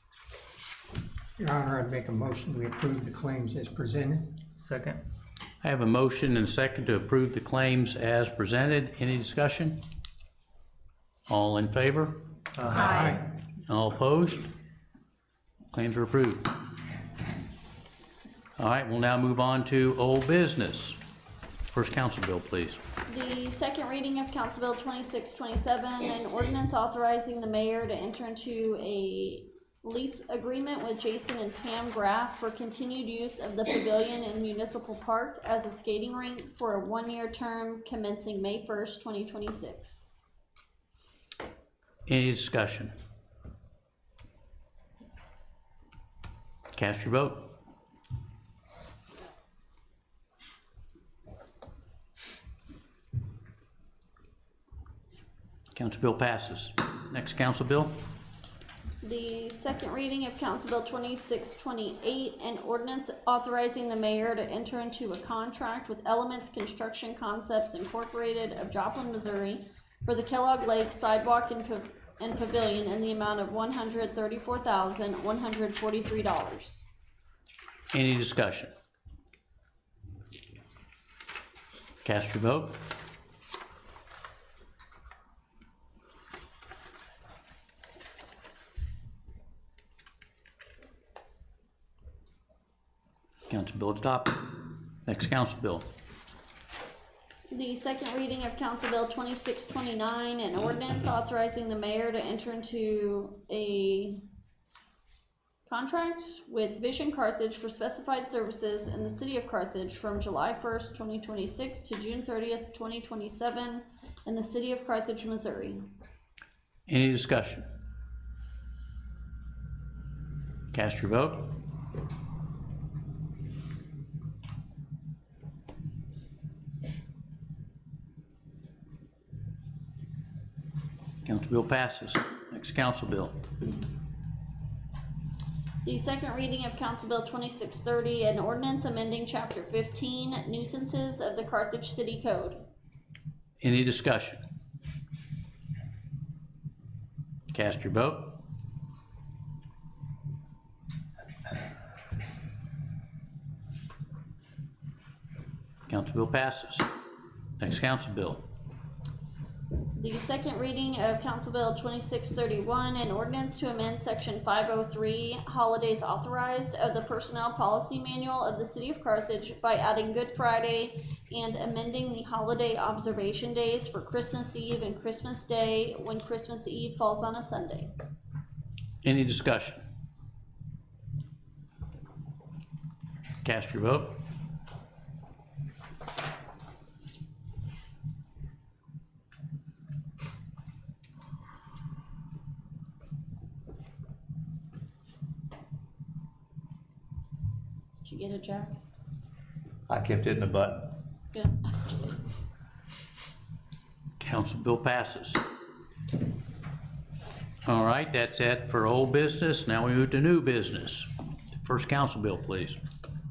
Speaker 9: Your Honor, I'd make a motion we approve the claims as presented.
Speaker 11: Second.
Speaker 1: I have a motion and a second to approve the claims as presented. Any discussion? All in favor?
Speaker 9: Aye.
Speaker 1: All opposed? Claims are approved. All right, we'll now move on to old business. First council bill, please.
Speaker 3: The second reading of Council Bill 2627, an ordinance authorizing the mayor to enter into a lease agreement with Jason and Pam Graff for continued use of the pavilion in Municipal Park as a skating rink for a 1-year term commencing May 1st, 2026.
Speaker 1: Any discussion? Cast your vote. Council bill passes. Next council bill.
Speaker 3: The second reading of Council Bill 2628, an ordinance authorizing the mayor to enter into a contract with Elements Construction Concepts Incorporated of Joplin, Missouri for the Kellogg Lake Sidewalk and Pavilion in the amount of $134,143.
Speaker 1: Any discussion? Cast your vote. Council Bill adopted. Next Council Bill.
Speaker 3: The second reading of Council Bill 2629, an ordinance authorizing the mayor to enter into a contract with Vision Carthage for specified services in the city of Carthage from July 1st, 2026 to June 30th, 2027 in the city of Carthage, Missouri.
Speaker 1: Any discussion? Cast your vote. Council Bill passes. Next Council Bill.
Speaker 3: The second reading of Council Bill 2630, an ordinance amending Chapter 15 nuisances of the Carthage City Code.
Speaker 1: Any discussion? Cast your vote. Council Bill passes. Next Council Bill.
Speaker 3: The second reading of Council Bill 2631, an ordinance to amend Section 503, holidays authorized, of the Personnel Policy Manual of the City of Carthage by adding Good Friday and amending the holiday observation days for Christmas Eve and Christmas Day when Christmas Eve falls on a Sunday.
Speaker 1: Any discussion? Cast your vote.
Speaker 3: Did you get it, Jack?
Speaker 14: I kept hitting the button.
Speaker 3: Good.
Speaker 1: Council Bill passes. All right, that's it for old business. Now we move to new business. First Council Bill, please.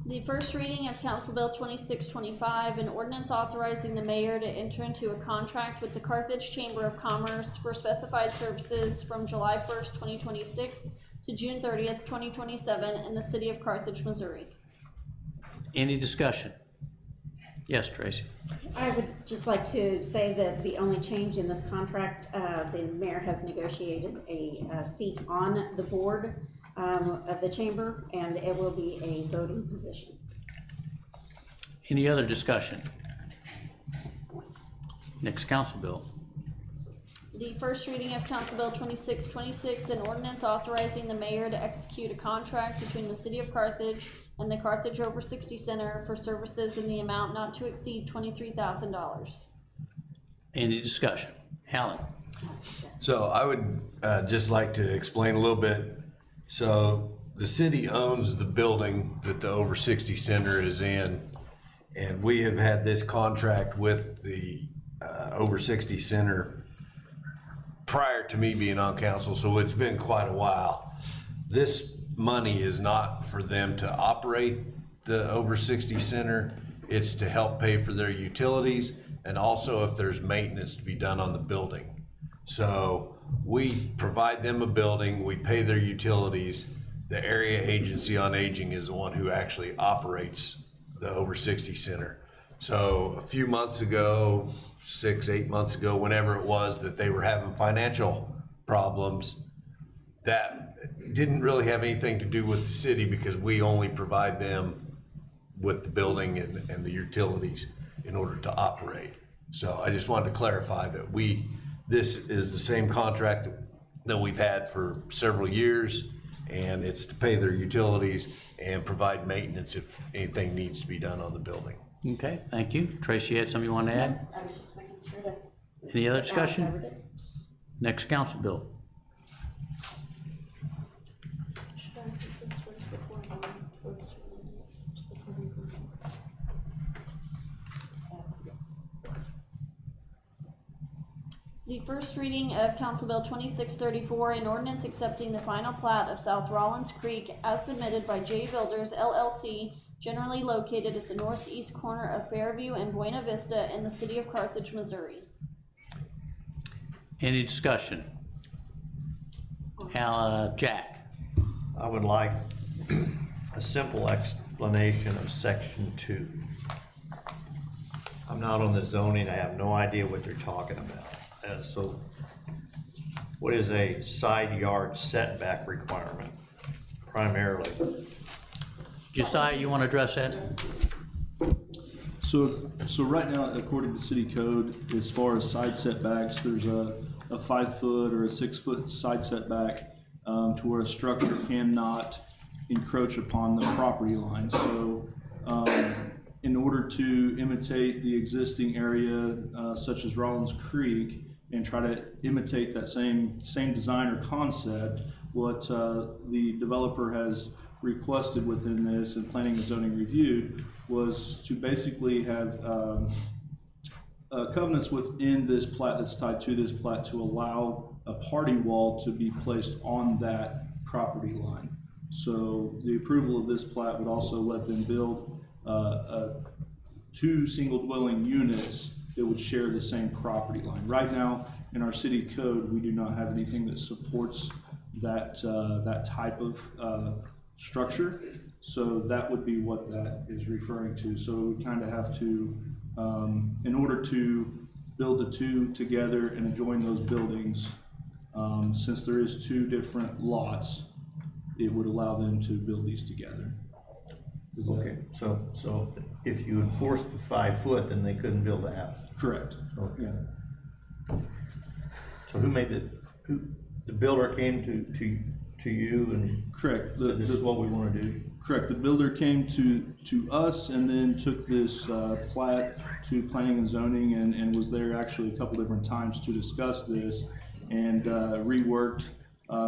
Speaker 3: The first reading of Council Bill 2625, an ordinance authorizing the mayor to enter into a contract with the Carthage Chamber of Commerce for specified services from July 1st, 2026 to June 30th, 2027 in the city of Carthage, Missouri.
Speaker 1: Any discussion? Yes, Tracy.
Speaker 19: I would just like to say that the only change in this contract, the mayor has negotiated a seat on the board of the chamber, and it will be a voting position.
Speaker 1: Any other discussion? Next Council Bill.
Speaker 3: The first reading of Council Bill 2626, an ordinance authorizing the mayor to execute a contract between the city of Carthage and the Carthage Over 60 Center for services in the amount not to exceed $23,000.
Speaker 1: Any discussion? Helen?
Speaker 8: So I would just like to explain a little bit. So the city owns the building that the Over 60 Center is in, and we have had this contract with the Over 60 Center prior to me being on council, so it's been quite a while. This money is not for them to operate the Over 60 Center. It's to help pay for their utilities and also if there's maintenance to be done on the building. So we provide them a building, we pay their utilities. The Area Agency on Aging is the one who actually operates the Over 60 Center. So a few months ago, 6-8 months ago, whenever it was that they were having financial problems, that didn't really have anything to do with the city because we only provide them with the building and the utilities in order to operate. So I just wanted to clarify that this is the same contract that we've had for several years, and it's to pay their utilities and provide maintenance if anything needs to be done on the building.
Speaker 1: Okay, thank you. Tracy, you had something you want to add?
Speaker 19: I was just making sure that.
Speaker 1: Any other
Speaker 19: Al
Speaker 1: discussion?
Speaker 19: covered it.
Speaker 1: Next Council Bill.
Speaker 3: Should I put this first before I vote to The first reading of Council Bill 2634, an ordinance accepting the final plat of South Rollins Creek as submitted by J Builders LLC, generally located at the northeast corner of Fairview and Buena Vista in the city of Carthage, Missouri.
Speaker 1: Any discussion? Jack?
Speaker 14: I would like a simple explanation of section 2. I'm not on the zoning, I have no idea what they're talking about. So what is a side yard setback requirement primarily?
Speaker 1: Josiah, you want to address that?
Speaker 12: So right now, according to city code, as far as side setbacks, there's a 5 foot or a 6 foot side setback to where a structure cannot encroach upon the property line. So in order to imitate the existing area, such as Rollins Creek, and try to imitate that same design or concept, what the developer has requested within this and planning and zoning reviewed was to basically have covenants within this plat that's tied to this plat to allow a party wall to be placed on that property line. So the approval of this plat would also let them build 2 single dwelling units that would share the same property line. Right now, in our city code, we do not have anything that supports that type of structure. So that would be what that is referring to. So we kind of have to, in order to build the 2 together and adjoin those buildings, since there is 2 different lots, it would allow them to build these together.
Speaker 14: Okay, so if you enforced the 5 foot, then they couldn't build a house?
Speaker 12: Correct.
Speaker 14: Okay.
Speaker 12: Yeah.
Speaker 14: So the builder came to you and?
Speaker 12: Correct.
Speaker 14: Said, this is what we want to do?
Speaker 12: Correct. The builder came to us and then took this plat to planning and zoning and was there actually a couple different times to discuss this and reworked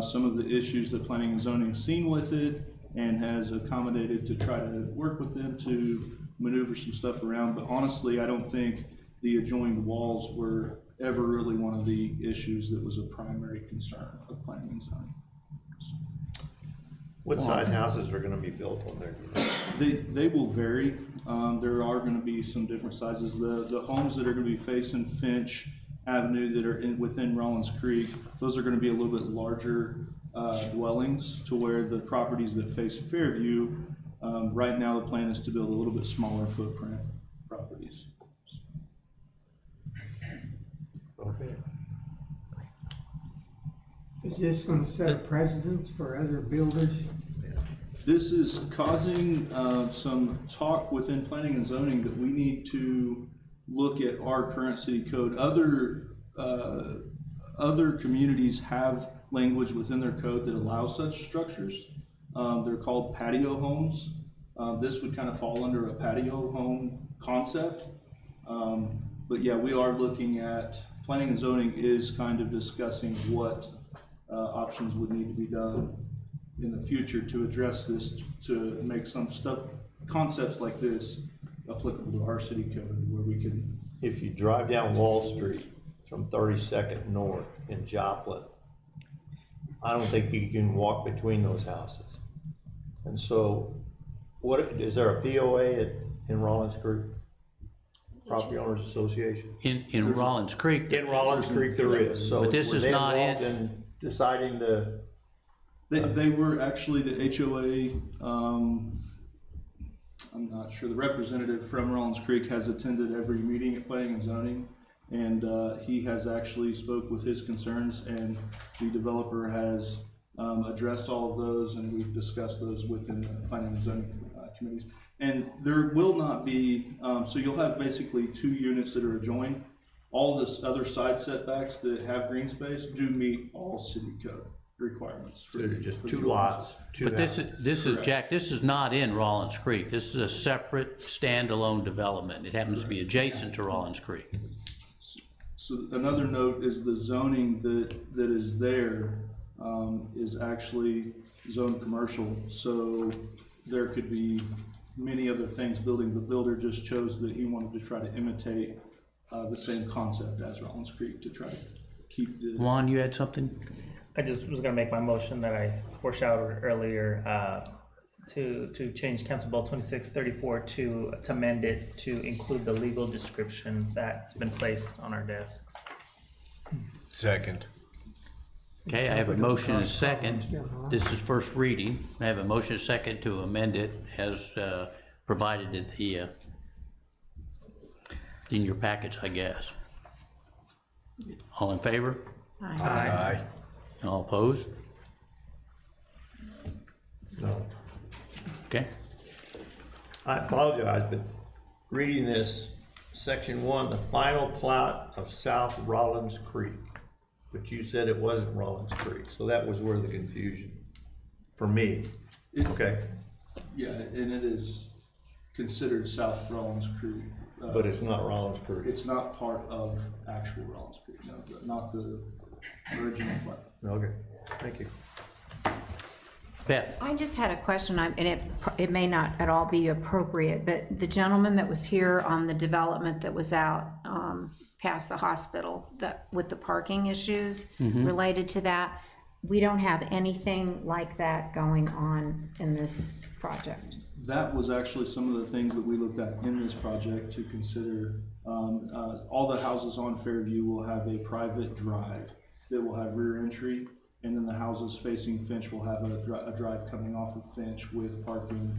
Speaker 12: some of the issues that planning and zoning has seen with it and has accommodated to try to work with them to maneuver some stuff around. But honestly, I don't think the adjoined walls were ever really one of the issues that was a primary concern of planning and zoning.
Speaker 14: What size houses are gonna be built on there?
Speaker 12: They will vary. There are gonna be some different sizes. The homes that are gonna be facing Finch Avenue that are within Rollins Creek, those are gonna be a little bit larger dwellings to where the properties that face Fairview, right now the plan is to build a little bit smaller footprint properties.
Speaker 14: Okay.
Speaker 9: Is this gonna set a precedence for other builders?
Speaker 12: This is causing some talk within planning and zoning that we need to look at our current city code. Other communities have language within their code that allows such structures. They're called patio homes. This would kind of fall under a patio home concept. But yeah, we are looking at, planning and zoning is kind of discussing what options would need to be done in the future to address this, to make some stuff, concepts like this applicable to our city code where we can.
Speaker 14: If you drive down Wall Street from 32nd North in Joplin, I don't think you can walk between those houses. And so, is there a POA in Rollins Creek? Property Owners Association?
Speaker 1: In Rollins Creek.
Speaker 14: In Rollins Creek there is, so.
Speaker 1: But this is not it.
Speaker 14: Were they involved in deciding to?
Speaker 12: They were actually the HOA, I'm not sure, the representative from Rollins Creek has attended every meeting at planning and zoning. And he has actually spoke with his concerns and the developer has addressed all of those and we've discussed those within the planning and zoning committees. And there will not be, so you'll have basically 2 units that are adjoined. All this other side setbacks that have green space do meet all city code requirements.
Speaker 14: So they're just 2 lots, 2
Speaker 1: But this is,
Speaker 12: Correct.
Speaker 1: Jack, this is not in Rollins Creek. This is a separate standalone development. It happens to be adjacent to Rollins Creek.
Speaker 12: So another note is the zoning that is there is actually zoned commercial. So there could be many other things building. The builder just chose that he wanted to try to imitate the same concept as Rollins Creek to try to keep the.
Speaker 1: Juan, you had something?
Speaker 11: I just was gonna make my motion that I foreshadowed earlier, to change Council Bill 2634 to amend it to include the legal description that's been placed on our desks.
Speaker 8: Second.
Speaker 1: Okay, I have a motion and a second. This is first reading. I have a motion and a second to amend it as provided in the in your package, I guess. All in favor?
Speaker 8: Aye.
Speaker 1: All opposed?
Speaker 14: No.
Speaker 1: Okay.
Speaker 14: I apologize, but reading this, section 1, the final plat of South Rollins Creek. But you said it wasn't Rollins Creek, so that was where the confusion, for me. Okay,
Speaker 12: Yeah, and it is considered South Rollins Creek.
Speaker 14: but it's not Rollins Creek.
Speaker 12: It's not part of actual Rollins Creek, no, not the original plat.
Speaker 14: Okay, thank you.
Speaker 1: Beth?
Speaker 5: I just had a question, and it may not at all be appropriate, but the gentleman that was here on the development that was out past the hospital, with the parking issues related to that, we don't have anything like that going on in this project.
Speaker 12: That was actually some of the things that we looked at in this project to consider. All the houses on Fairview will have a private drive that will have rear entry, and then the houses facing Finch will have a drive coming off of Finch with parking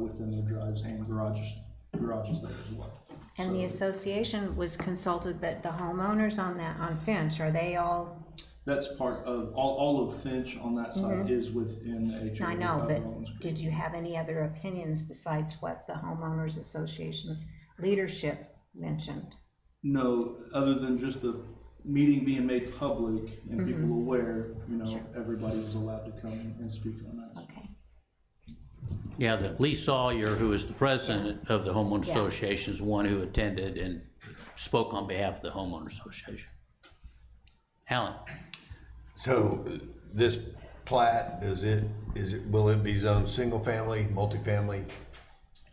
Speaker 12: within their drives and garages there as well.
Speaker 5: And the association was consulted, but the homeowners on Finch, are they all?
Speaker 12: That's part of, all of Finch on that side is within the HOA.
Speaker 5: I know,
Speaker 12: of Rollins
Speaker 5: but
Speaker 12: Creek.
Speaker 5: did you have any other opinions besides what the homeowners association's leadership mentioned?
Speaker 12: No, other than just the meeting being made public and people aware, everybody was allowed to come and speak on that.
Speaker 5: Okay.
Speaker 1: Yeah, the Lee Sawyer, who is the president of the homeowner
Speaker 5: Yeah.
Speaker 1: association, is one who attended and spoke on behalf of the homeowner association. Alan?
Speaker 8: So this plat, will it be zoned single family, multifamily?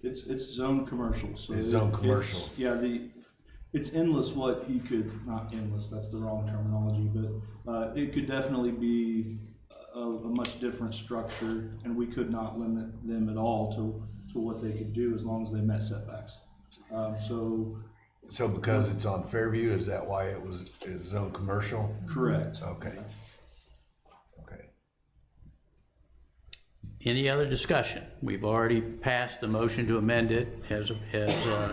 Speaker 12: It's zone commercial, so.
Speaker 8: It's zone commercial.
Speaker 12: It's endless what he could, not endless, that's the wrong terminology, but it could definitely be a much different structure, and we could not limit them at all to what they could do as long as they met setbacks.
Speaker 8: So because it's on Fairview, is that why it's zone commercial?
Speaker 12: Correct.
Speaker 8: Okay.
Speaker 1: Any other discussion? We've already passed the motion to amend it as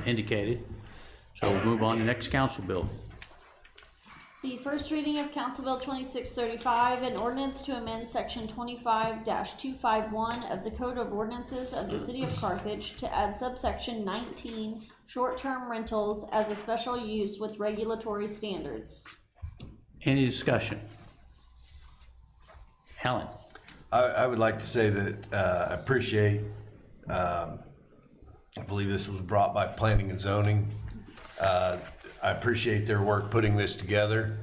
Speaker 1: indicated. So we'll move on to the next council bill.
Speaker 3: The first reading of Council Bill 2635, an ordinance to amend Section 25-251 of the Code of Ordinances of the City of Carthage to add subsection 19, short-term rentals as a special use with regulatory standards.
Speaker 1: Any discussion? Alan?
Speaker 8: I would like to say that I appreciate, I believe this was brought by Planning and Zoning. I appreciate their work putting this together.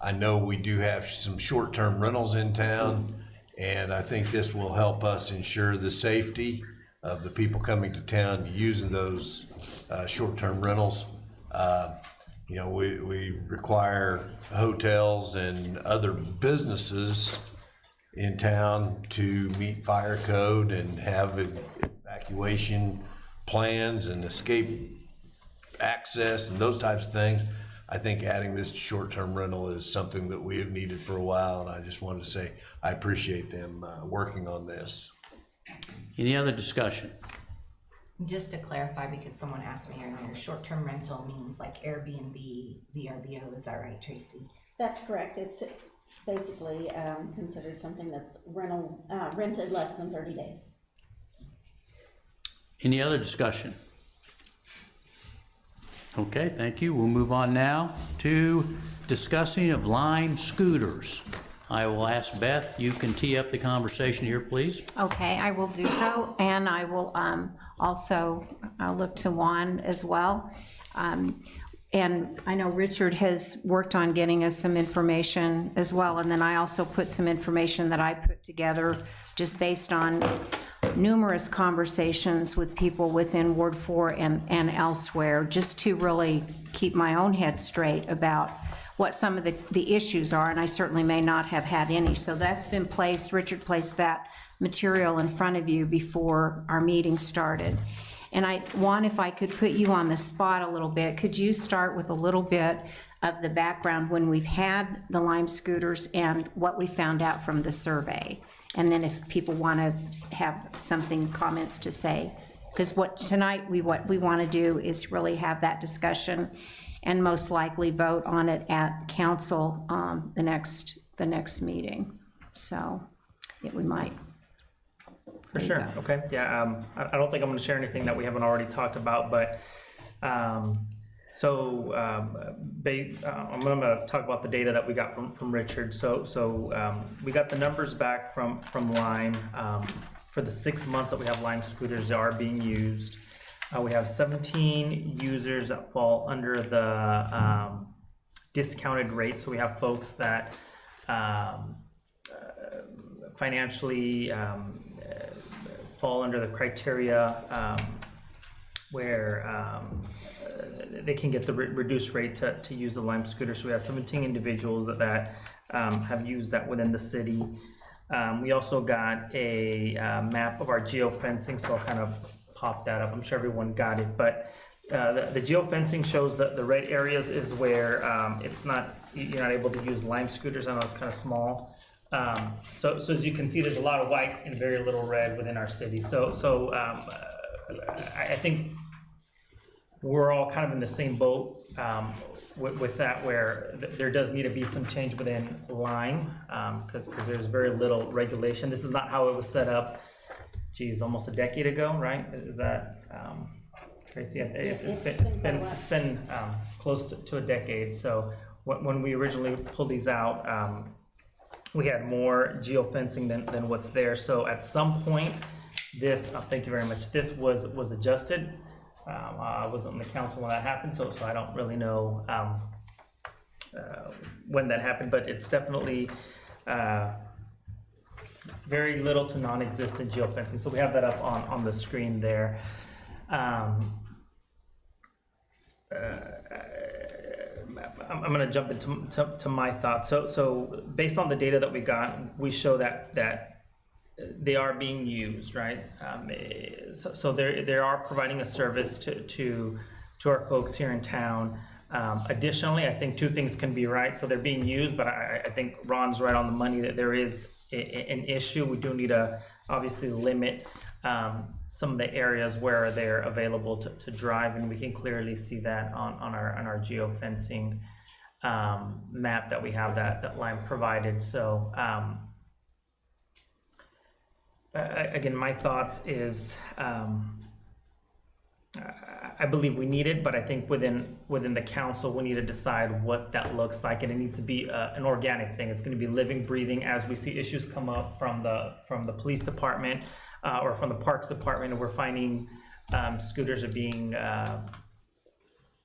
Speaker 8: I know we do have some short-term rentals in town, and I think this will help us ensure the safety of the people coming to town using those short-term rentals. We require hotels and other businesses in town to meet fire code and have evacuation plans and escape access and those types of things. I think adding this short-term rental is something that we have needed for a while, and I just wanted to say I appreciate them working on this.
Speaker 1: Any other discussion?
Speaker 13: Just to clarify, because someone asked me earlier, short-term rental means like Airbnb, VRBO, is that right, Tracy?
Speaker 19: That's correct. It's basically considered something that's rented less than 30 days.
Speaker 1: Any other discussion? Okay, thank you. We'll move on now to discussing of Lime scooters. I will ask Beth, you can tee up the conversation here, please.
Speaker 5: Okay, I will do so, and I will also look to Juan as well. And I know Richard has worked on getting us some information as well, and then I also put some information that I put together just based on numerous conversations with people within Ward 4 and elsewhere, just to really keep my own head straight about what some of the issues are, and I certainly may not have had any. So that's been placed, Richard placed that material in front of you before our meeting started. And Juan, if I could put you on the spot a little bit, could you start with a little bit of the background when we've had the Lime scooters and what we found out from the survey? And then if people want to have comments to say, because what we want to do is really have that discussion and most likely vote on it at council the next meeting. So we might.
Speaker 11: For sure, okay, yeah, I don't think I'm gonna share anything that we haven't already talked about, but, I'm gonna talk about the data that we got from Richard. We got the numbers back from Lime, for the 6 months that we have Lime scooters that are being used. We have 17 users that fall under the, discounted rate, so we have folks that, financially, fall under the criteria where they can get the reduced rate to use the Lime scooter. So we have 17 individuals that have used that within the city. We also got a map of our geofencing, so I'll kind of pop that up. I'm sure everyone got it, but the geofencing shows that the red areas is where you're not able to use Lime scooters. I know it's kind of small. So as you can see, there's a lot of white and very little red within our city. I think we're all kind of in the same boat with that, where there does need to be some change within Lime, because there's very little regulation. This is not how it was set up, almost a decade ago, right? Is that, Tracy? It's been close to a decade. So when we originally pulled these out, we had more geofencing than what's there. So at some point, thank you very much, this was adjusted. I wasn't on the council when that happened, so I don't really know when that happened, but it's definitely very little to non-existent geofencing. So we have that up on the screen there. I'm going to jump into my thoughts. So based on the data that we got, we show that they are being used, right? So they are providing a service to our folks here in town. Additionally, I think two things can be right. So they're being used, but I think Ron's right on the money that there is an issue. We do need to obviously limit some of the areas where they're available to drive, and we can clearly see that on our geofencing map that we have that Lime provided. So again, my thoughts is I believe we need it, but I think within the council we need to decide what that looks like, and it needs to be an organic thing. It's going to be living, breathing as we see issues come up from the police department or from the parks department, and we're finding scooters are being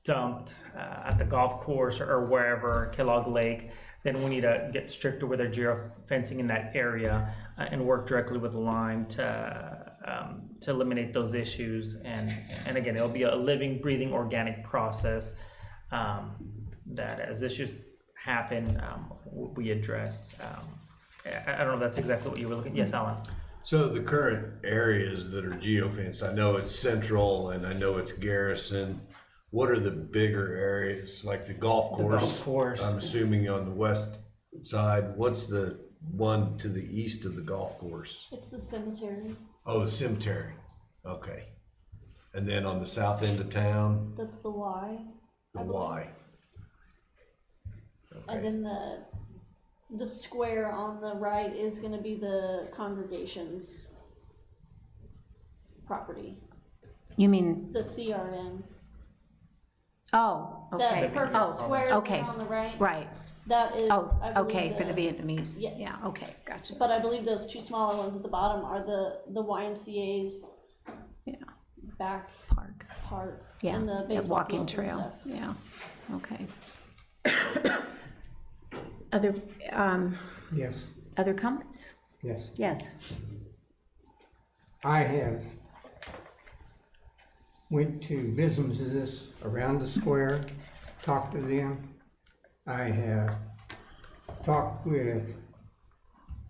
Speaker 11: dumped at the golf course or wherever, Kellogg Lake. Then we need to get stricter with our geofencing in that area and work directly with Lime to eliminate those issues. And again, it'll be a living, breathing, organic process that as issues happen, we address. I don't know if that's exactly what you were looking at. Yes, Alan?
Speaker 8: So the current areas that are geofenced, I know it's Central and I know it's Garrison. What are the bigger areas, like the golf course?
Speaker 11: The golf course.
Speaker 8: I'm assuming on the west side. What's the one to the east of the golf course?
Speaker 3: It's the cemetery.
Speaker 8: Oh, the cemetery. Okay. And then on the south end of town?
Speaker 3: That's the Y.
Speaker 8: The Y.
Speaker 3: And then the square on the right is gonna be the congregation's property,
Speaker 5: You mean,
Speaker 3: the CRM.
Speaker 5: oh, okay.
Speaker 3: That perfect
Speaker 5: Oh,
Speaker 3: square
Speaker 5: okay.
Speaker 3: on the right.
Speaker 5: Right.
Speaker 3: That is,
Speaker 5: Oh,
Speaker 3: I believe,
Speaker 5: okay, for the Vietnamese.
Speaker 3: Yes.
Speaker 5: Yeah, okay, gotcha.
Speaker 3: But I believe those two smaller ones at the bottom are the YMCA's back park
Speaker 5: Yeah,
Speaker 3: and the
Speaker 5: that
Speaker 3: baseball
Speaker 5: walking
Speaker 3: fields and
Speaker 5: trail,
Speaker 3: stuff.
Speaker 5: yeah, okay. Other,
Speaker 9: Yes,
Speaker 5: other comments?
Speaker 9: yes.
Speaker 5: Yes.
Speaker 9: I have went to businesses around the square, talked to them. I have talked with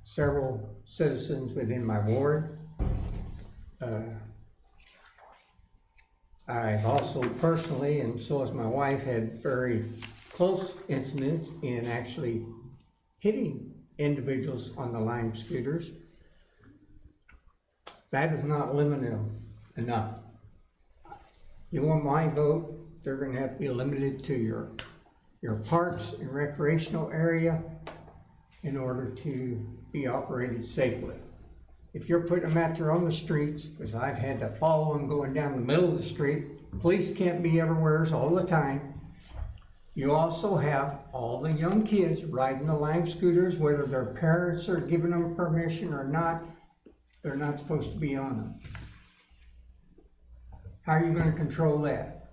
Speaker 9: several citizens within my ward. I've also personally, and so has my wife, had very close incidents in actually hitting individuals on the Lime scooters. That is not limited enough. You want my vote, they're gonna have to be limited to your parks and recreational area in order to be operated safely. if you're putting them out there on the streets, because I've had to follow them going down the middle of the street, police can't be everywhere all the time. You also have all the young kids riding the Lime scooters, whether their parents are giving them permission or not, they're not supposed to be on them. How are you gonna control that?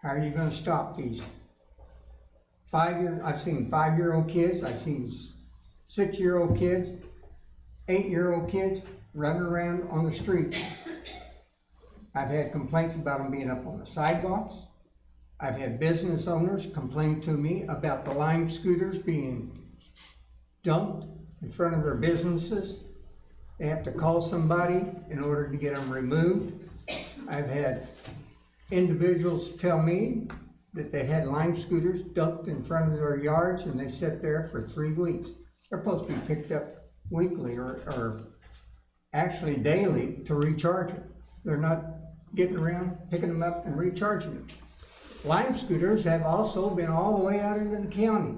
Speaker 9: How are you gonna stop these? I've seen 5-year-old kids, I've seen 6-year-old kids, 8-year-old kids running around on the street. I've had complaints about them being up on the sidewalks. I've had business owners complain to me about the Lime scooters being dumped in front of their businesses. They have to call somebody in order to get them removed. I've had individuals tell me that they had Lime scooters dumped in front of their yards and they sit there for 3 weeks. They're supposed to be picked up weekly or actually daily to recharge it. They're not getting around, picking them up and recharging them. Lime scooters have also been all the way out into the county.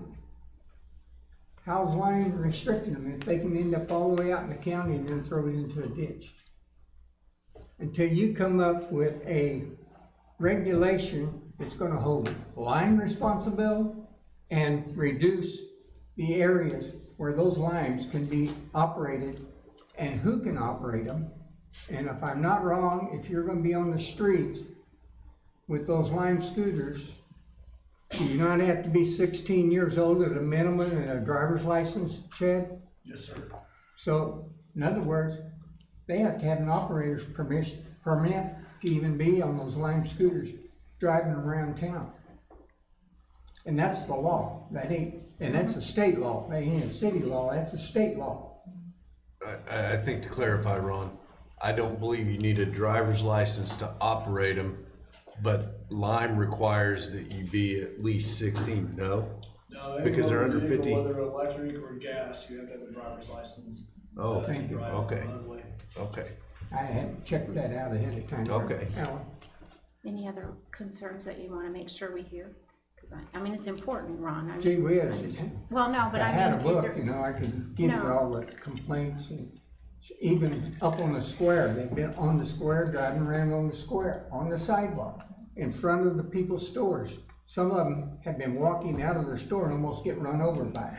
Speaker 9: How's Lime restricting them if they can end up all the way out in the county and then throw it into a ditch? Until you come up with a regulation that's gonna hold Lime responsible and reduce the areas where those limes can be operated and who can operate them. And if I'm not wrong, if you're gonna be on the streets with those Lime scooters, do you not have to be 16 years old at a minimum and a driver's license, Chad?
Speaker 18: Yes, sir.
Speaker 9: So, in other words, they have to have an operator's permit to even be on those Lime scooters driving around town. And that's the law. And that's a state law. That ain't a city law, that's a state law.
Speaker 8: I think to clarify, Ron, I don't believe you need a driver's license to operate them, but Lime requires that you be at least 16, no?
Speaker 18: No,
Speaker 8: Because they're under 50.
Speaker 18: Whether electric or gas, you have to have a driver's license.
Speaker 8: Oh,
Speaker 9: Thank you.
Speaker 8: okay, okay.
Speaker 9: I had checked that out ahead of time.
Speaker 8: Okay.
Speaker 9: Alan?
Speaker 5: Any other concerns that you want to make sure we hear? Because I mean, it's important, Ron. I mean,
Speaker 9: Gee whiz.
Speaker 5: Well, no, but
Speaker 9: I had a
Speaker 5: I mean, is
Speaker 9: book,
Speaker 5: there?
Speaker 9: you know, I could give you
Speaker 5: No.
Speaker 9: all the complaints and even up on the square, they've been on the square, driving around on the square, on the sidewalk, in front of the people's stores. Some of them have been walking out of their store and almost get run over by it.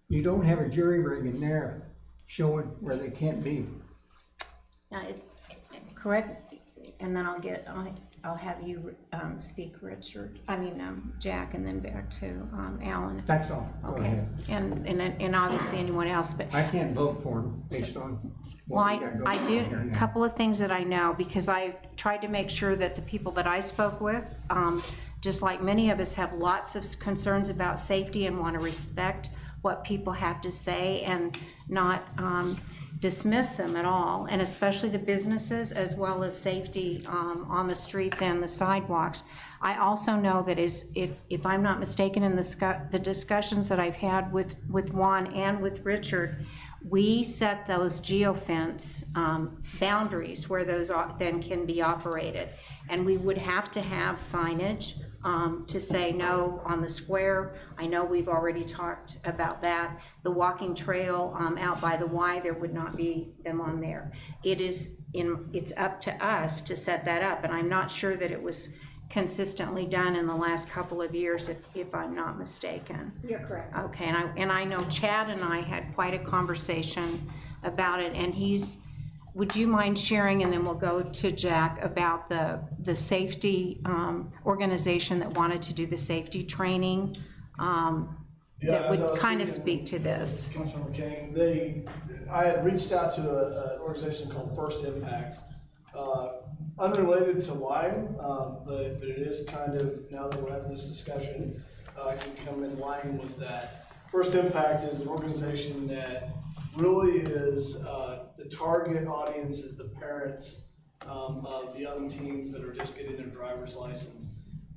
Speaker 9: You don't have a jury rig in there showing where they can't be.
Speaker 5: Now, it's correct, and then I'll have you speak, Richard, Jack, and then back to Alan.
Speaker 9: That's all. Go
Speaker 5: Okay,
Speaker 9: ahead.
Speaker 5: and obviously anyone else, but.
Speaker 9: I can't vote for them based on
Speaker 5: Well,
Speaker 9: what we got going
Speaker 5: I
Speaker 9: on
Speaker 5: do,
Speaker 9: here
Speaker 5: a
Speaker 9: now.
Speaker 5: couple of things that I know, because I tried to make sure that the people that I spoke with, just like many of us, have lots of concerns about safety and want to respect what people have to say and not dismiss them at all, and especially the businesses as well as safety on the streets and the sidewalks. I also know that if I'm not mistaken, in the discussions that I've had with Juan and with Richard, we set those geofence boundaries where those then can be operated. And we would have to have signage to say no on the square. I know we've already talked about that. The walking trail out by the Y, there would not be them on there. It's up to us to set that up, and I'm not sure that it was consistently done in the last couple of years, if I'm not mistaken.
Speaker 19: You're correct.
Speaker 5: Okay, and I know Chad and I had quite a conversation about it, and would you mind sharing, and then we'll go to Jack, about the safety organization that wanted to do the safety training that would kind of speak to this?
Speaker 18: Councilmember King, I had reached out to an organization called First Impact, unrelated to Lyme, but it is kind of, now that we're having this discussion, can come in line with that. First Impact is an organization that really is, the target audience is the parents of young teens that are just getting their driver's license.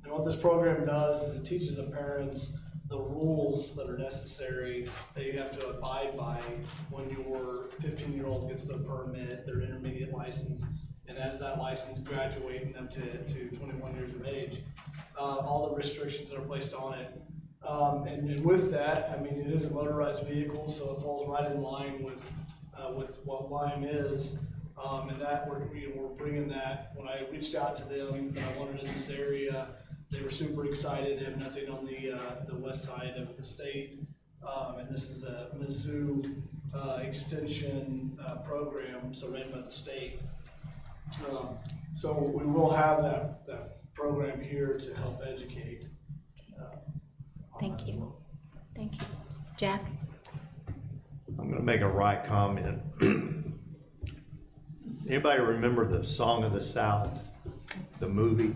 Speaker 18: And what this program does is it teaches the parents the rules that are necessary that you have to abide by when your 15-year-old gets their permit, their intermediate license, and as that license graduating them to 21 years of age, all the restrictions that are placed on it, And with that, I mean, it is a motorized vehicle, so it falls right in line with what Lime is. And that we're bringing that. When I reached out to them, I wanted in this area, they were super excited. They have nothing on the west side of the state. And this is a Mizzou extension program, so ran by the state. So we will have that program here to help educate.
Speaker 5: Thank you. Thank you. Jack?
Speaker 14: I'm gonna make a wry comment. Anybody remember the Song of the South, the movie,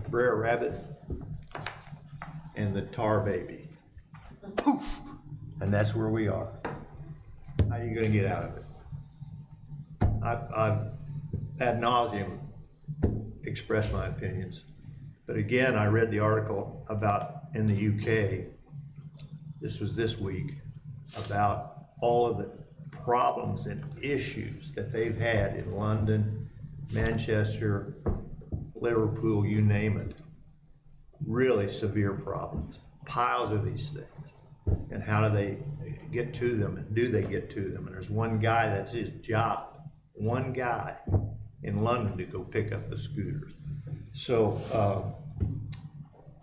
Speaker 14: Brer Rabbit and the Tar Baby? Poof! And that's where we are. How are you gonna get out of it? I've ad nauseum expressed my opinions. But again, I read the article about in the UK, this was this week, about all of the problems and issues that they've had in London, Manchester, Liverpool, you name it. Really severe problems, piles of these things. And how do they get to them, and do they get to them? And there's one guy, that's his job, one guy in London to go pick up the scooters. So,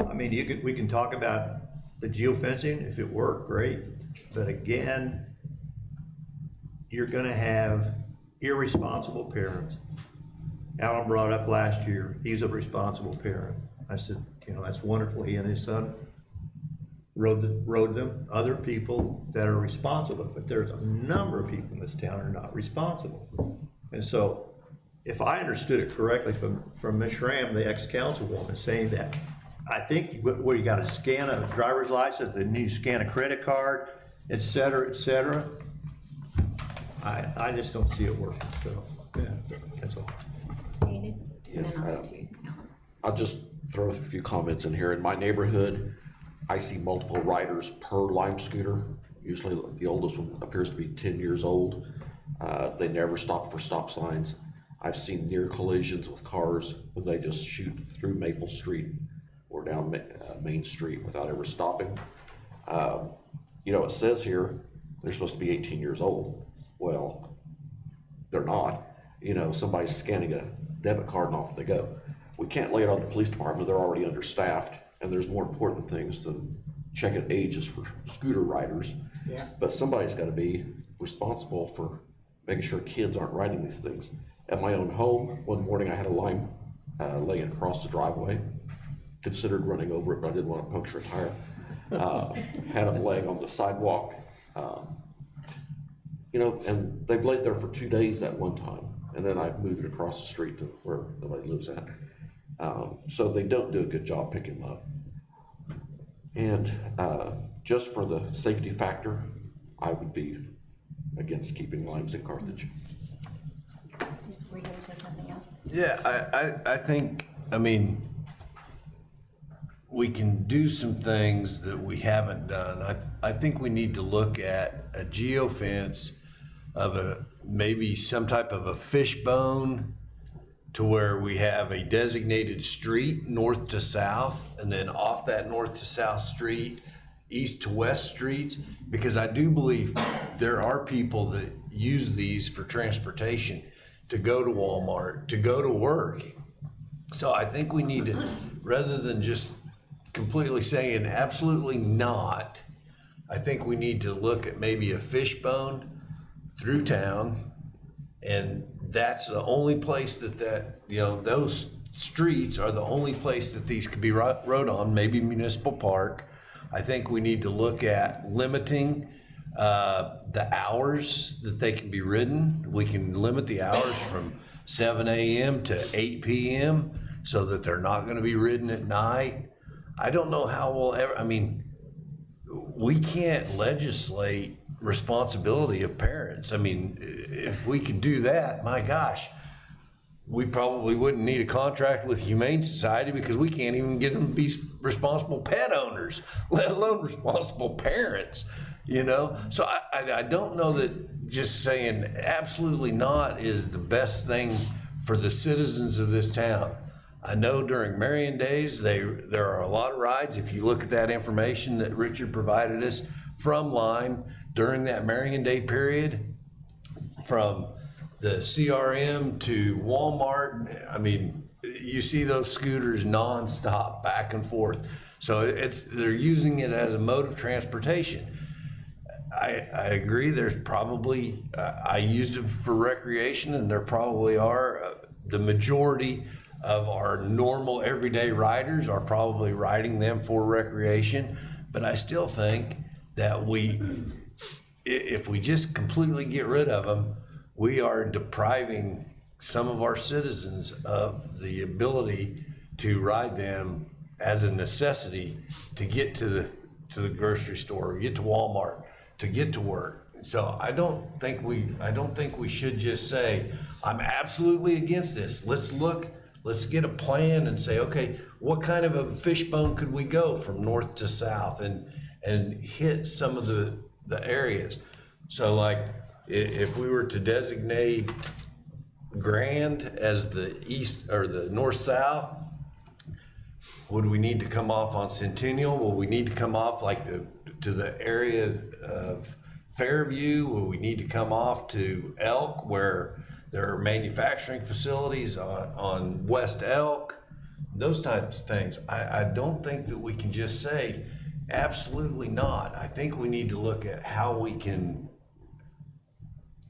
Speaker 14: I mean, we can talk about the geofencing, if it worked, great. But again, you're gonna have irresponsible parents. Alan brought up last year, he's a responsible parent. I said, you know, that's wonderful. He and his son rode them, other people that are responsible, but there's a number of people in this town are not responsible. And so, if I understood it correctly from Ms. Schramm, the ex-councilwoman, saying that, I think, what you gotta scan a driver's license, then you scan a credit card, et cetera, et cetera. I just don't see it working, so, yeah, that's all.
Speaker 5: David?
Speaker 10: Yes, I'll just throw a few comments in here. In my neighborhood, I see multiple riders per Lime scooter. Usually the oldest one appears to be 10 years old. They never stop for stop signs. I've seen near collisions with cars when they just shoot through Maple Street or down Main Street without ever stopping. You know, it says here they're supposed to be 18 years old. Well, they're not. You know, somebody's scanning a debit card and off they go. We can't lay it on the police department. They're already understaffed, and there's more important things than checking ages for scooter riders.
Speaker 9: Yeah.
Speaker 10: But somebody's got to be responsible for making sure kids aren't riding these things. At my own home, one morning I had a Lime laying across the driveway. Considered running over it, but I didn't want to puncture a tire. Had them laying on the sidewalk. You know, and they've laid there for 2 days at one time, and then I moved it across the street to where nobody lives at. So they don't do a good job picking them up. And just for the safety factor, I would be against keeping Limes in Carthage.
Speaker 5: Were you gonna say something else?
Speaker 8: Yeah, I think, I mean, we can do some things that we haven't done. I think we need to look at a geofence of maybe some type of a fishbone to where we have a designated street north to south, and then off that north to south street, east to west streets, because I do believe there are people that use these for transportation to go to Walmart, to go to work. So I think we need to, rather than just completely saying absolutely not, I think we need to look at maybe a fishbone through town, and that's the only place that you know, those streets are the only place that these could be rode on, maybe Municipal Park. I think we need to look at limiting the hours that they can be ridden. We can limit the hours from 7 a.m. to 8 p.m. so that they're not gonna be ridden at night. I don't know how we'll ever, I mean, we can't legislate responsibility of parents. I mean, if we could do that, my gosh, we probably wouldn't need a contract with Humane Society, because we can't even get them to be responsible pet owners, let alone responsible parents, you know? So I don't know that just saying absolutely not is the best thing for the citizens of this town. I know during Marion Days, there are a lot of rides. If you look at that information that Richard provided us from Lime during that Marion Day period, from the CRM to Walmart, I mean, you see those scooters nonstop back and forth. So they're using it as a mode of transportation. I agree, there's probably, I used them for recreation, and there probably are, the majority of our normal everyday riders are probably riding them for recreation. But I still think that if we just completely get rid of them, we are depriving some of our citizens of the ability to ride them as a necessity to get to the grocery store, get to Walmart, to get to work. So I don't think we should just say, I'm absolutely against this. Let's get a plan and say, okay, what kind of a fishbone could we go from north to south and hit some of the areas. So like if we were to designate Grand as the east or the north-south, would we need to come off on Centennial? Will we need to come off like to the area of Fairview? Will we need to come off to Elk where there are manufacturing facilities on West Elk? Those types of things. I don't think that we can just say absolutely not. I think we need to look at how we can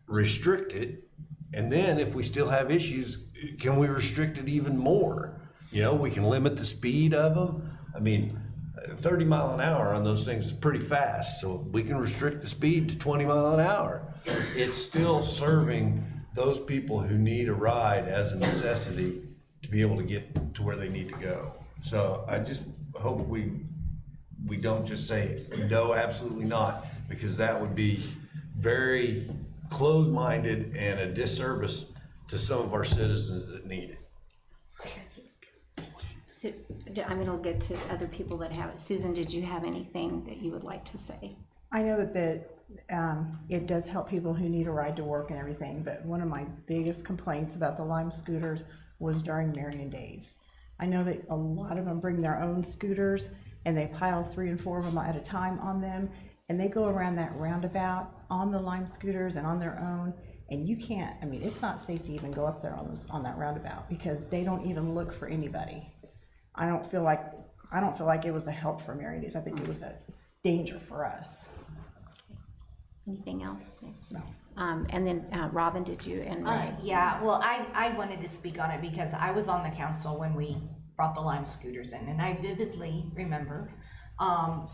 Speaker 8: restrict it, and then if we still have issues, can we restrict it even more? You know, we can limit the speed of them. I mean, 30 mile an hour on those things is pretty fast, so we can restrict the speed to 20 mile an hour. It's still serving those people who need a ride as a necessity to be able to get to where they need to go. So I just hope we don't just say, no, absolutely not, because that would be very closed-minded and a disservice to some of our citizens that need it.
Speaker 5: So, I mean, I'll get to other people that have it. Susan, did you have anything that you would like to say?
Speaker 15: I know that it does help people who need a ride to work and everything, but one of my biggest complaints about the Lime scooters was during Marion Days. I know that a lot of them bring their own scooters and they pile 3 and 4 of them at a time on them, and they go around that roundabout on the Lime scooters and on their own, and you can't, I mean, it's not safe to even go up there on that roundabout because they don't even look for anybody. I don't feel like it was a help for Marion Days. I think it was a danger for us.
Speaker 5: Anything else?
Speaker 15: No.
Speaker 5: And then Robin, did you? And Ray?
Speaker 13: Yeah, well, I wanted to speak on it because I was on the council when we brought the Lime scooters in, and I vividly remember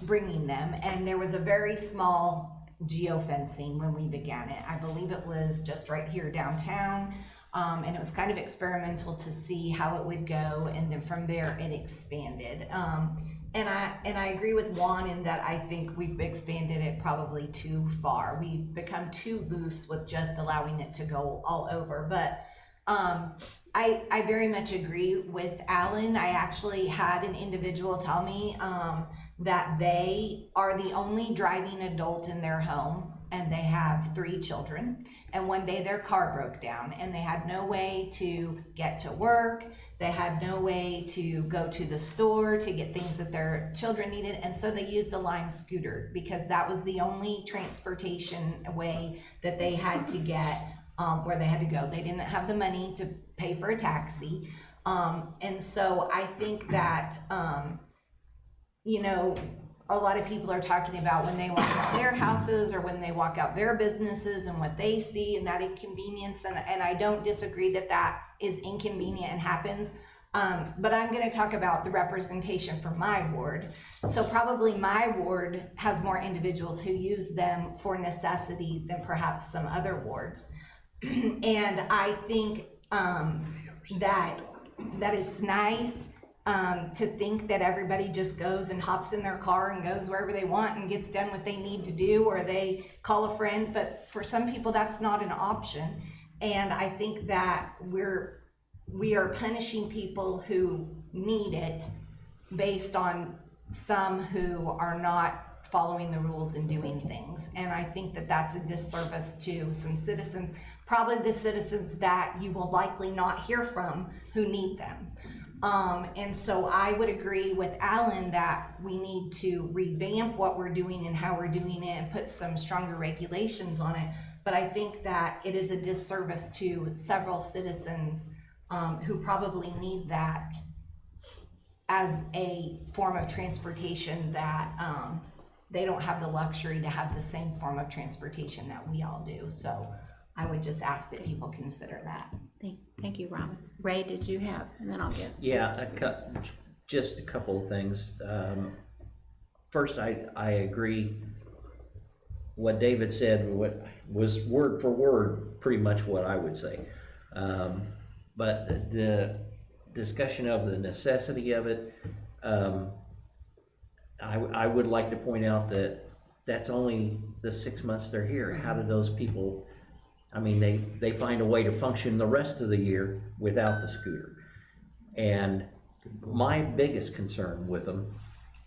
Speaker 13: bringing them, and there was a very small geofencing when we began it. I believe it was just right here downtown, and it was kind of experimental to see how it would go, and then from there it expanded. And I agree with Juan in that I think we've expanded it probably too far. We've become too loose with just allowing it to go all over. But I very much agree with Alan. I actually had an individual tell me that they are the only driving adult in their home, and they have 3 children. And one day their car broke down and they had no way to get to work. They had no way to go to the store to get things that their children needed. And so they used a Lime scooter because that was the only transportation way that they had to get where they had to go. They didn't have the money to pay for a taxi. And so I think that, you know, a lot of people are talking about when they walk out their houses or when they walk out their businesses and what they see and that inconvenience. And I don't disagree that that is inconvenient and happens. But I'm going to talk about the representation for my ward. So probably my ward has more individuals who use them for necessity than perhaps some other wards. And I think that it's nice to think that everybody just goes and hops in their car and goes wherever they want and gets done what they need to do, or they call a friend. But for some people, that's not an option. And I think that we are punishing people who need it based on some who are not following the rules and doing things. And I think that that's a disservice to some citizens, probably the citizens that you will likely not hear from who need them. And so I would agree with Alan that we need to revamp what we're doing and how we're doing it and put some stronger regulations on it. But I think that it is a disservice to several citizens who probably need that as a form of transportation that they don't have the luxury to have the same form of transportation that we all do. So I would just ask that people consider that.
Speaker 5: Thank you, Robin. Ray, did you have, and then I'll get.
Speaker 16: Yeah, just a couple of things. First, I agree what David said, what was word for word, pretty much what I would say. But the discussion of the necessity of it, I would like to point out that that's only the 6 months they're here. How do those people, I mean, they find a way to function the rest of the year without the scooter. And my biggest concern with them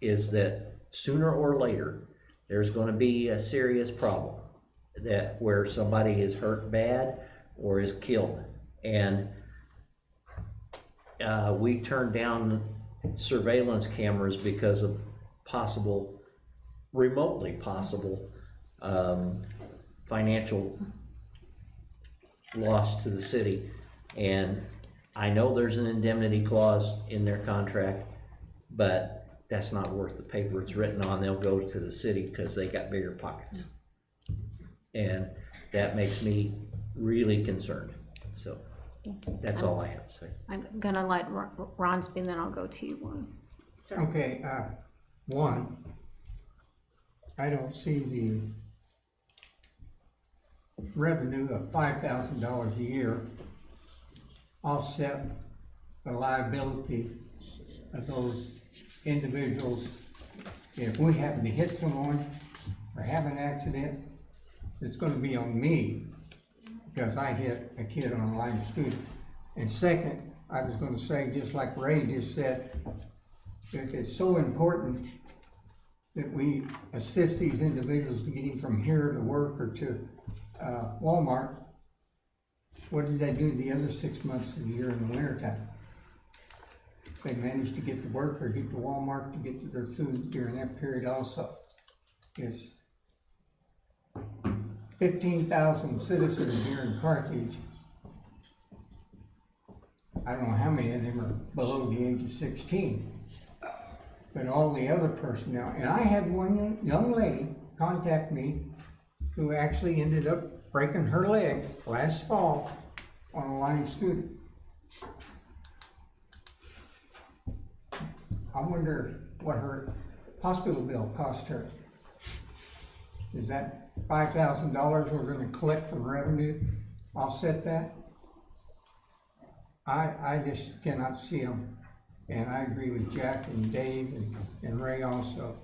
Speaker 16: is that sooner or later, there's going to be a serious problem that where somebody is hurt bad or is killed. And we turned down surveillance cameras because of remotely possible financial loss to the city. And I know there's an indemnity clause in their contract, but that's not worth the paper it's written on. They'll go to the city because they got bigger pockets. And that makes me really concerned. So that's all I have to say.
Speaker 5: I'm gonna let Ron speak, then I'll go to you, Warren.
Speaker 9: Okay, one, I don't see the revenue of $5,000 a year offset the liability of those individuals. If we happen to hit someone or have an accident, it's gonna be on me because I hit a kid on a Lime scooter. And second, I was gonna say, just like Ray just said, if it's so important that we assist these individuals to getting from here to work or to Walmart, what did they do the other 6 months of the year in the wintertime? They managed to get to work or get to Walmart to get to their food during that period also. It's 15,000 citizens here in Carthage. I don't know how many of them are below the age of 16. But all the other personnel, and I had one young lady contact me who actually ended up breaking her leg last fall on a Lime scooter. I wonder what her hospital bill cost her. Is that $5,000 we're gonna collect from revenue offset that? I just cannot see them. And I agree with Jack and Dave and Ray also.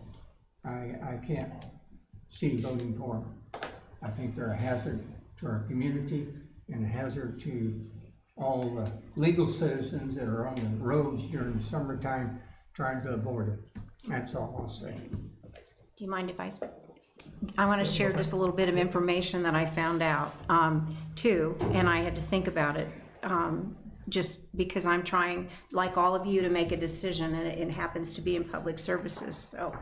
Speaker 9: I can't see voting for them. I think they're a hazard to our community and a hazard to all the legal citizens that are on the roads during the summertime trying to avoid it. That's all I'll say.
Speaker 5: Do you mind if I want to share just a little bit of information that I found out too, and I had to think about it just because I'm trying, like all of you, to make a decision, and it happens to be in public services. So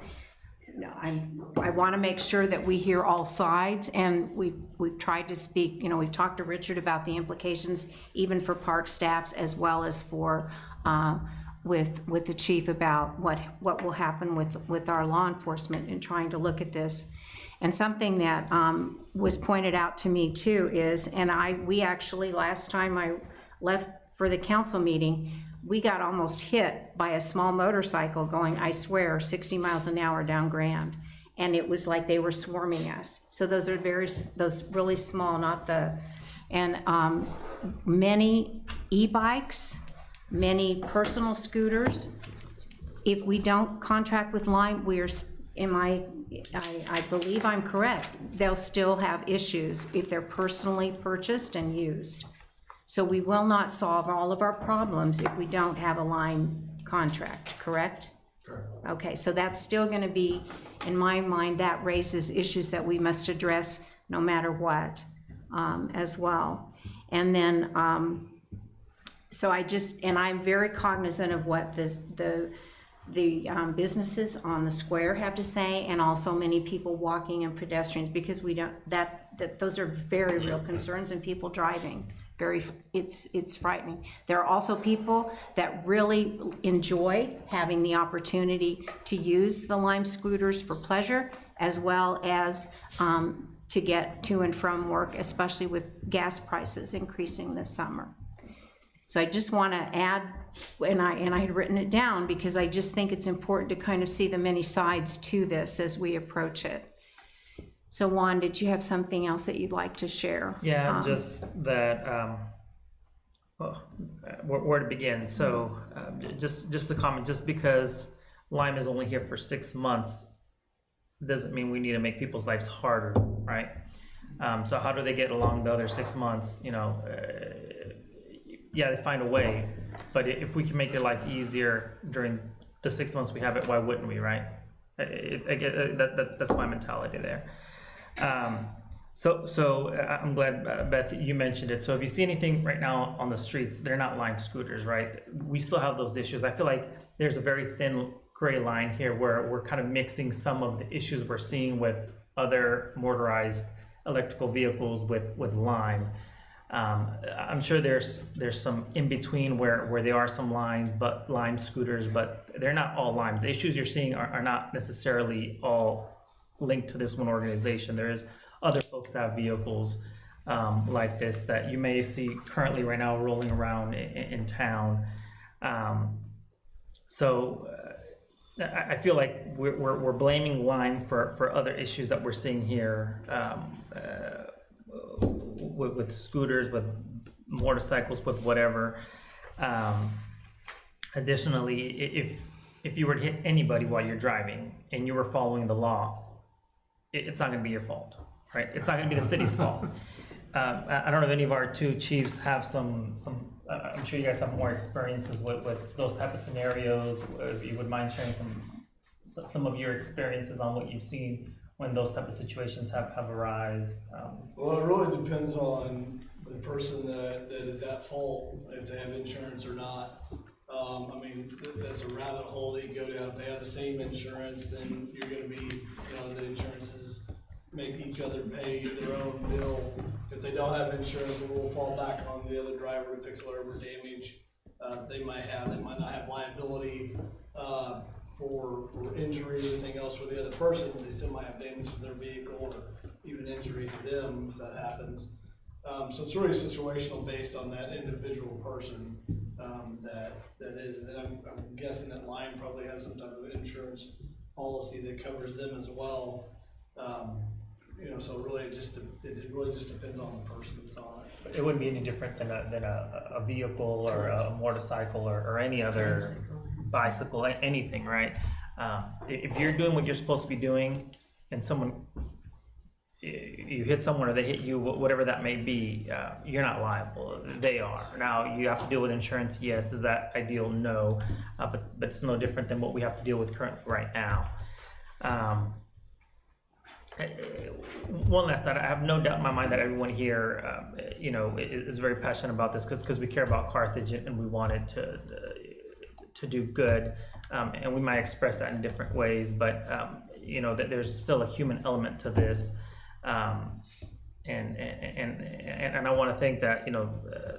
Speaker 5: no, I want to make sure that we hear all sides, and we've tried to speak, we've talked to Richard about the implications even for park staffs as well as for with the chief about what will happen with our law enforcement in trying to look at this. And something that was pointed out to me too is, we actually, last time I left for the council meeting, we got almost hit by a small motorcycle going, I swear, 60 miles an hour down Grand. And it was like they were swarming us. So those are those really small, many e-bikes, many personal scooters. If we don't contract with Lime, I believe I'm correct, they'll still have issues if they're personally purchased and used. So we will not solve all of our problems if we don't have a Lime contract, correct? Correct. Okay, so that's still gonna be, in my mind, that raises issues that we must address no matter what, as well. And then So and I'm very cognizant of what the businesses on the square have to say, and also many people walking and pedestrians, because we don't, that those are very real concerns, and people driving. It's frightening. There are also people that really enjoy having the opportunity to use the Lime scooters for pleasure, as well as to get to and from work, especially with gas prices increasing this summer. So I just want to add, and I had written it down because I just think it's important to kind of see the many sides to this as we approach it. So Juan, did you have something else that you'd like to share?
Speaker 11: Yeah, just that, well, where to begin? So just a comment, just because Lime is only here for 6 months, doesn't mean we need to make people's lives harder, right? So how do they get along the other 6 months? You know, yeah, they find a way, but if we can make their life easier during the 6 months we have it, why wouldn't we, right? That's my mentality there. So I'm glad, Beth, you mentioned it. So if you see anything right now on the streets, they're not Lime scooters, right? We still have those issues. I feel like there's a very thin gray line here where we're kind of mixing some of the issues we're seeing with other motorized electrical vehicles with Lime. I'm sure there's some in between where there are some Lime scooters, but they're not all Limes. The issues you're seeing are not necessarily all linked to this one organization. There is other folks that have vehicles like this that you may see currently right now rolling around in town. So I feel like we're blaming Lime for other issues that we're seeing here with scooters, with motorcycles, with whatever. Additionally, if you were to hit anybody while you're driving and you were following the law, it's not going to be your fault, right? It's not going to be the city's fault. I don't know if any of our two chiefs have some. I'm sure you guys have more experiences with those type of scenarios. If you would mind sharing some of your experiences on what you've seen when those type of situations have arisen.
Speaker 18: Well, it really depends on the person that is at fault, if they have insurance or not. I mean, that's a rabbit hole that you go down. If they have the same insurance, then you're gonna be, the insurances make each other pay their own bill. If they don't have insurance, then we'll fall back on the other driver to fix whatever damage they might have. They might not have liability for injury or anything else for the other person. They still might have damage to their vehicle or even injury to them if that happens. So it's really situational based on that individual person that is. And then I'm guessing that Lime probably has some type of insurance policy that covers them as well. So really it really just depends on the person that's on it.
Speaker 11: It wouldn't be any different than a vehicle or a motorcycle or any other bicycle, anything, right? If you're doing what you're supposed to be doing and you hit someone or they hit you, whatever that may be, you're not liable. They are. Now, you have to deal with insurance. Yes. Is that ideal? No. But it's no different than what we have to deal with currently right now. One last thought. I have no doubt in my mind that everyone here, is very passionate about this because we care about Carthage and we want it to do good. And we might express that in different ways, but that there's still a human element to this. And I want to think that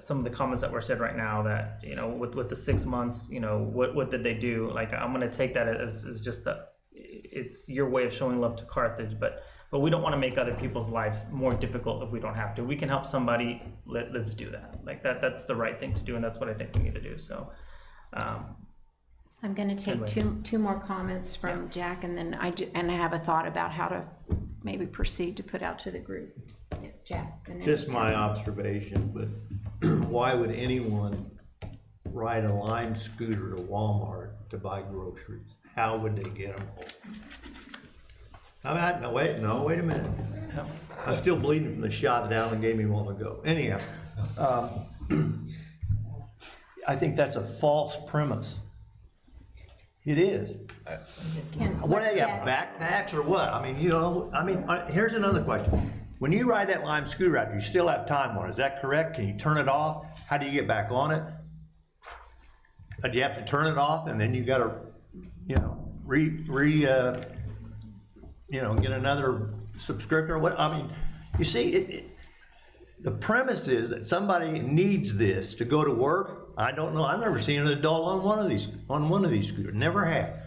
Speaker 11: some of the comments that were said right now that with the 6 months, what did they do? Like, I'm going to take that as just it's your way of showing love to Carthage, but we don't want to make other people's lives more difficult if we don't have to. We can help somebody. Let's do that. Like that's the right thing to do, and that's what I think we need to do. So.
Speaker 5: I'm going to take two more comments from Jack, and then I have a thought about how to maybe proceed to put out to the group. Yeah, Jack.
Speaker 14: Just my observation, but why would anyone ride a Lime scooter to Walmart to buy groceries? How would they get them home? Wait a minute. I'm still bleeding from the shot that Alan gave me a while ago. Anyhow, I think that's a false premise. It is. What do they have, backpacks or what? Here's another question. When you ride that Lime scooter out, you still have time on it. Is that correct? Can you turn it off? How do you get back on it? but you have to turn it off, and then you gotta, you know, get another subscriptor, what, I mean, you see, the premise is that somebody needs this to go to work. I don't know, I've never seen an adult on one of these scooters, never have.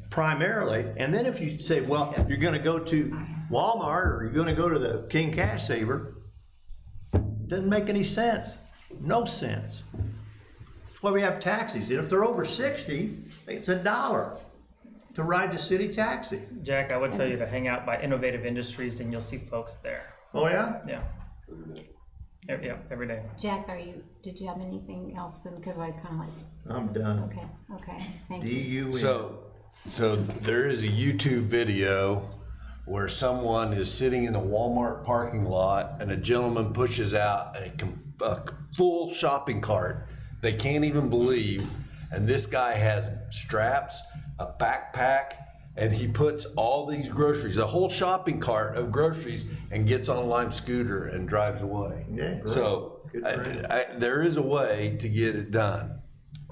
Speaker 14: Primarily, and then if you say, well, you're gonna go to Walmart, or you're gonna go to the King Cash Saver, doesn't make any sense, no sense. That's why we have taxis, and if they're over 60, it's $1 to ride the city taxi.
Speaker 11: Jack, I would tell you to hang out by Innovative Industries and you'll see folks there.
Speaker 14: Oh, yeah?
Speaker 11: Yeah. Yeah, every day.
Speaker 5: Jack, did you have anything else then? Because I kind of like,
Speaker 14: I'm done.
Speaker 5: okay, thank you.
Speaker 14: D-U-N.
Speaker 8: So there is a YouTube video where someone is sitting in a Walmart parking lot and a gentleman pushes out a full shopping cart. They can't even believe, and this guy has straps, a backpack, and he puts all these groceries, a whole shopping cart of groceries, and gets on a Lime scooter and drives away.
Speaker 14: Yeah, great.
Speaker 8: So there is a way to get it done.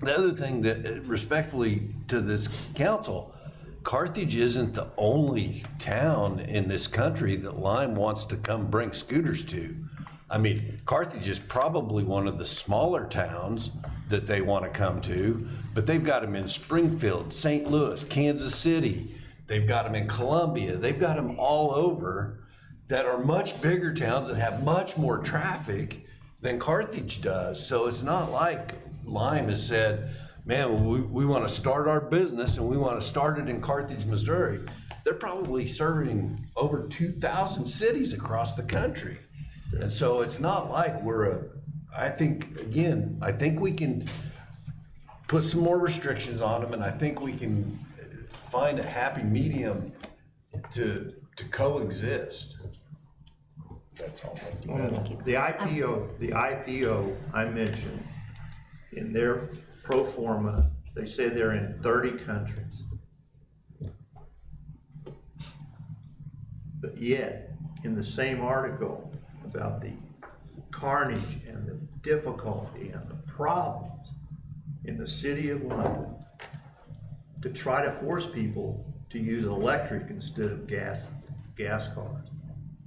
Speaker 8: The other thing that, respectfully to this council, Carthage isn't the only town in this country that Lime wants to come bring scooters to. I mean, Carthage is probably one of the smaller towns that they want to come to, but they've got them in Springfield, St. Louis, Kansas City. They've got them in Columbia. They've got them all over that are much bigger towns that have much more traffic than Carthage does. So it's not like Lime has said, man, we want to start our business and we want to start it in Carthage, Missouri. They're probably serving over 2,000 cities across the country. And so it's not like I think we can put some more restrictions on them, and I think we can find a happy medium to coexist. That's all. Thank you.
Speaker 14: The IPO I mentioned, in their pro forma, they say they're in 30 countries. But yet, in the same article about the carnage and the difficulty and the problems in the city of London to try to force people to use electric instead of gas cars.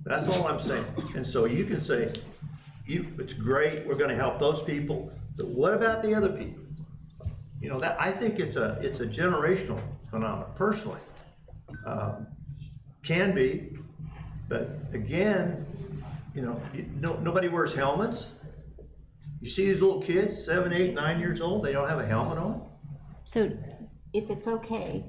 Speaker 14: That's all I'm saying. And so you can say, it's great, we're gonna help those people, but what about the other people? You know, that I think it's a generational phenomenon, personally. Can be, but again, you know, nobody wears helmets. You see these little kids, 7, 8, 9 years old, they don't have a helmet on?
Speaker 5: So if it's okay,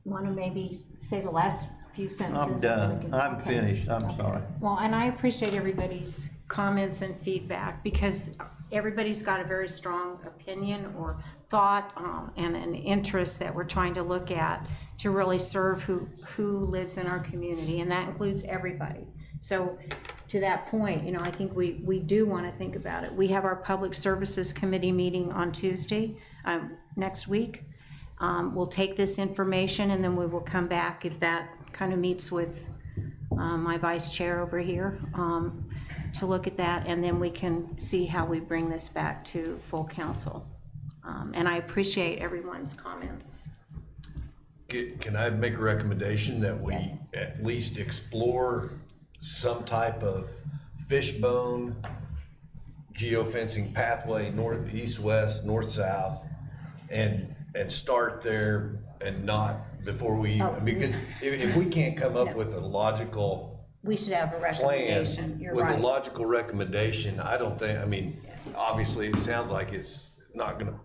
Speaker 5: want to maybe say the last few sentences?
Speaker 14: I'm done. I'm finished. I'm sorry.
Speaker 5: Well, and I appreciate everybody's comments and feedback, because everybody's got a very strong opinion or thought and an interest that we're trying to look at to really serve who lives in our community, and that includes everybody. So to that point, you know, I think we do want to think about it. We have our Public Services Committee meeting on Tuesday, next week. We'll take this information and then we will come back, if that kind of meets with my vice chair over here, to look at that, and then we can see how we bring this back to full council. And I appreciate everyone's comments.
Speaker 8: Can I make a recommendation that we at least explore some type of fishbone geofencing pathway, north, east, west, north, south, and start there, and not before we, because if we can't come up with a logical
Speaker 5: We should have a
Speaker 8: plan
Speaker 5: recommendation, you're
Speaker 8: with a
Speaker 5: right.
Speaker 8: logical recommendation, I don't think, I mean, obviously it sounds like it's not gonna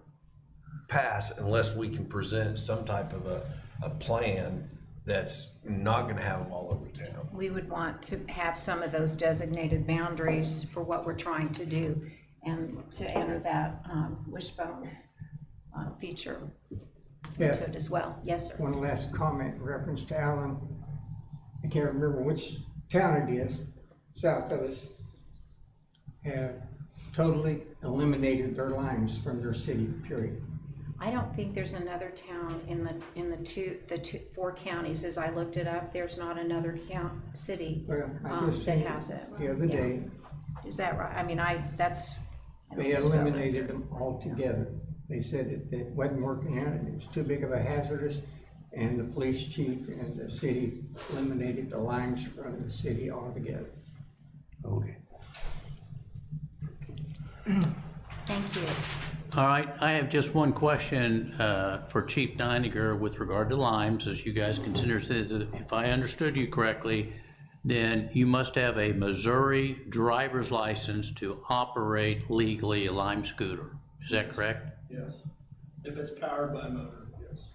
Speaker 8: pass unless we can present some type of a plan that's not gonna have them all over town.
Speaker 5: We would want to have some of those designated boundaries for what we're trying to do, and to enter that wishbone feature into it as well. Yes, sir.
Speaker 9: One last comment in reference to Allen. I can't remember which town it is, south of us, have totally eliminated their lines from their city, period.
Speaker 5: I don't think there's another town in the 4 counties. As I looked it up, there's not another city
Speaker 9: Well, I just
Speaker 5: that
Speaker 9: seen
Speaker 5: has it.
Speaker 9: the other day.
Speaker 5: Is that right? I mean, I
Speaker 9: They
Speaker 5: don't think so.
Speaker 9: eliminated them altogether. They said it wasn't working out, and it was too big of a hazardous, and the police chief and the city eliminated the lines from the city altogether.
Speaker 8: Okay.
Speaker 5: Thank you.
Speaker 1: All right, I have just one question for Chief Deininger with regard to limes, as you guys consider, if I understood you correctly, then you must have a Missouri driver's license to operate legally a lime scooter. Is that correct?
Speaker 18: Yes. If it's powered by motor, yes.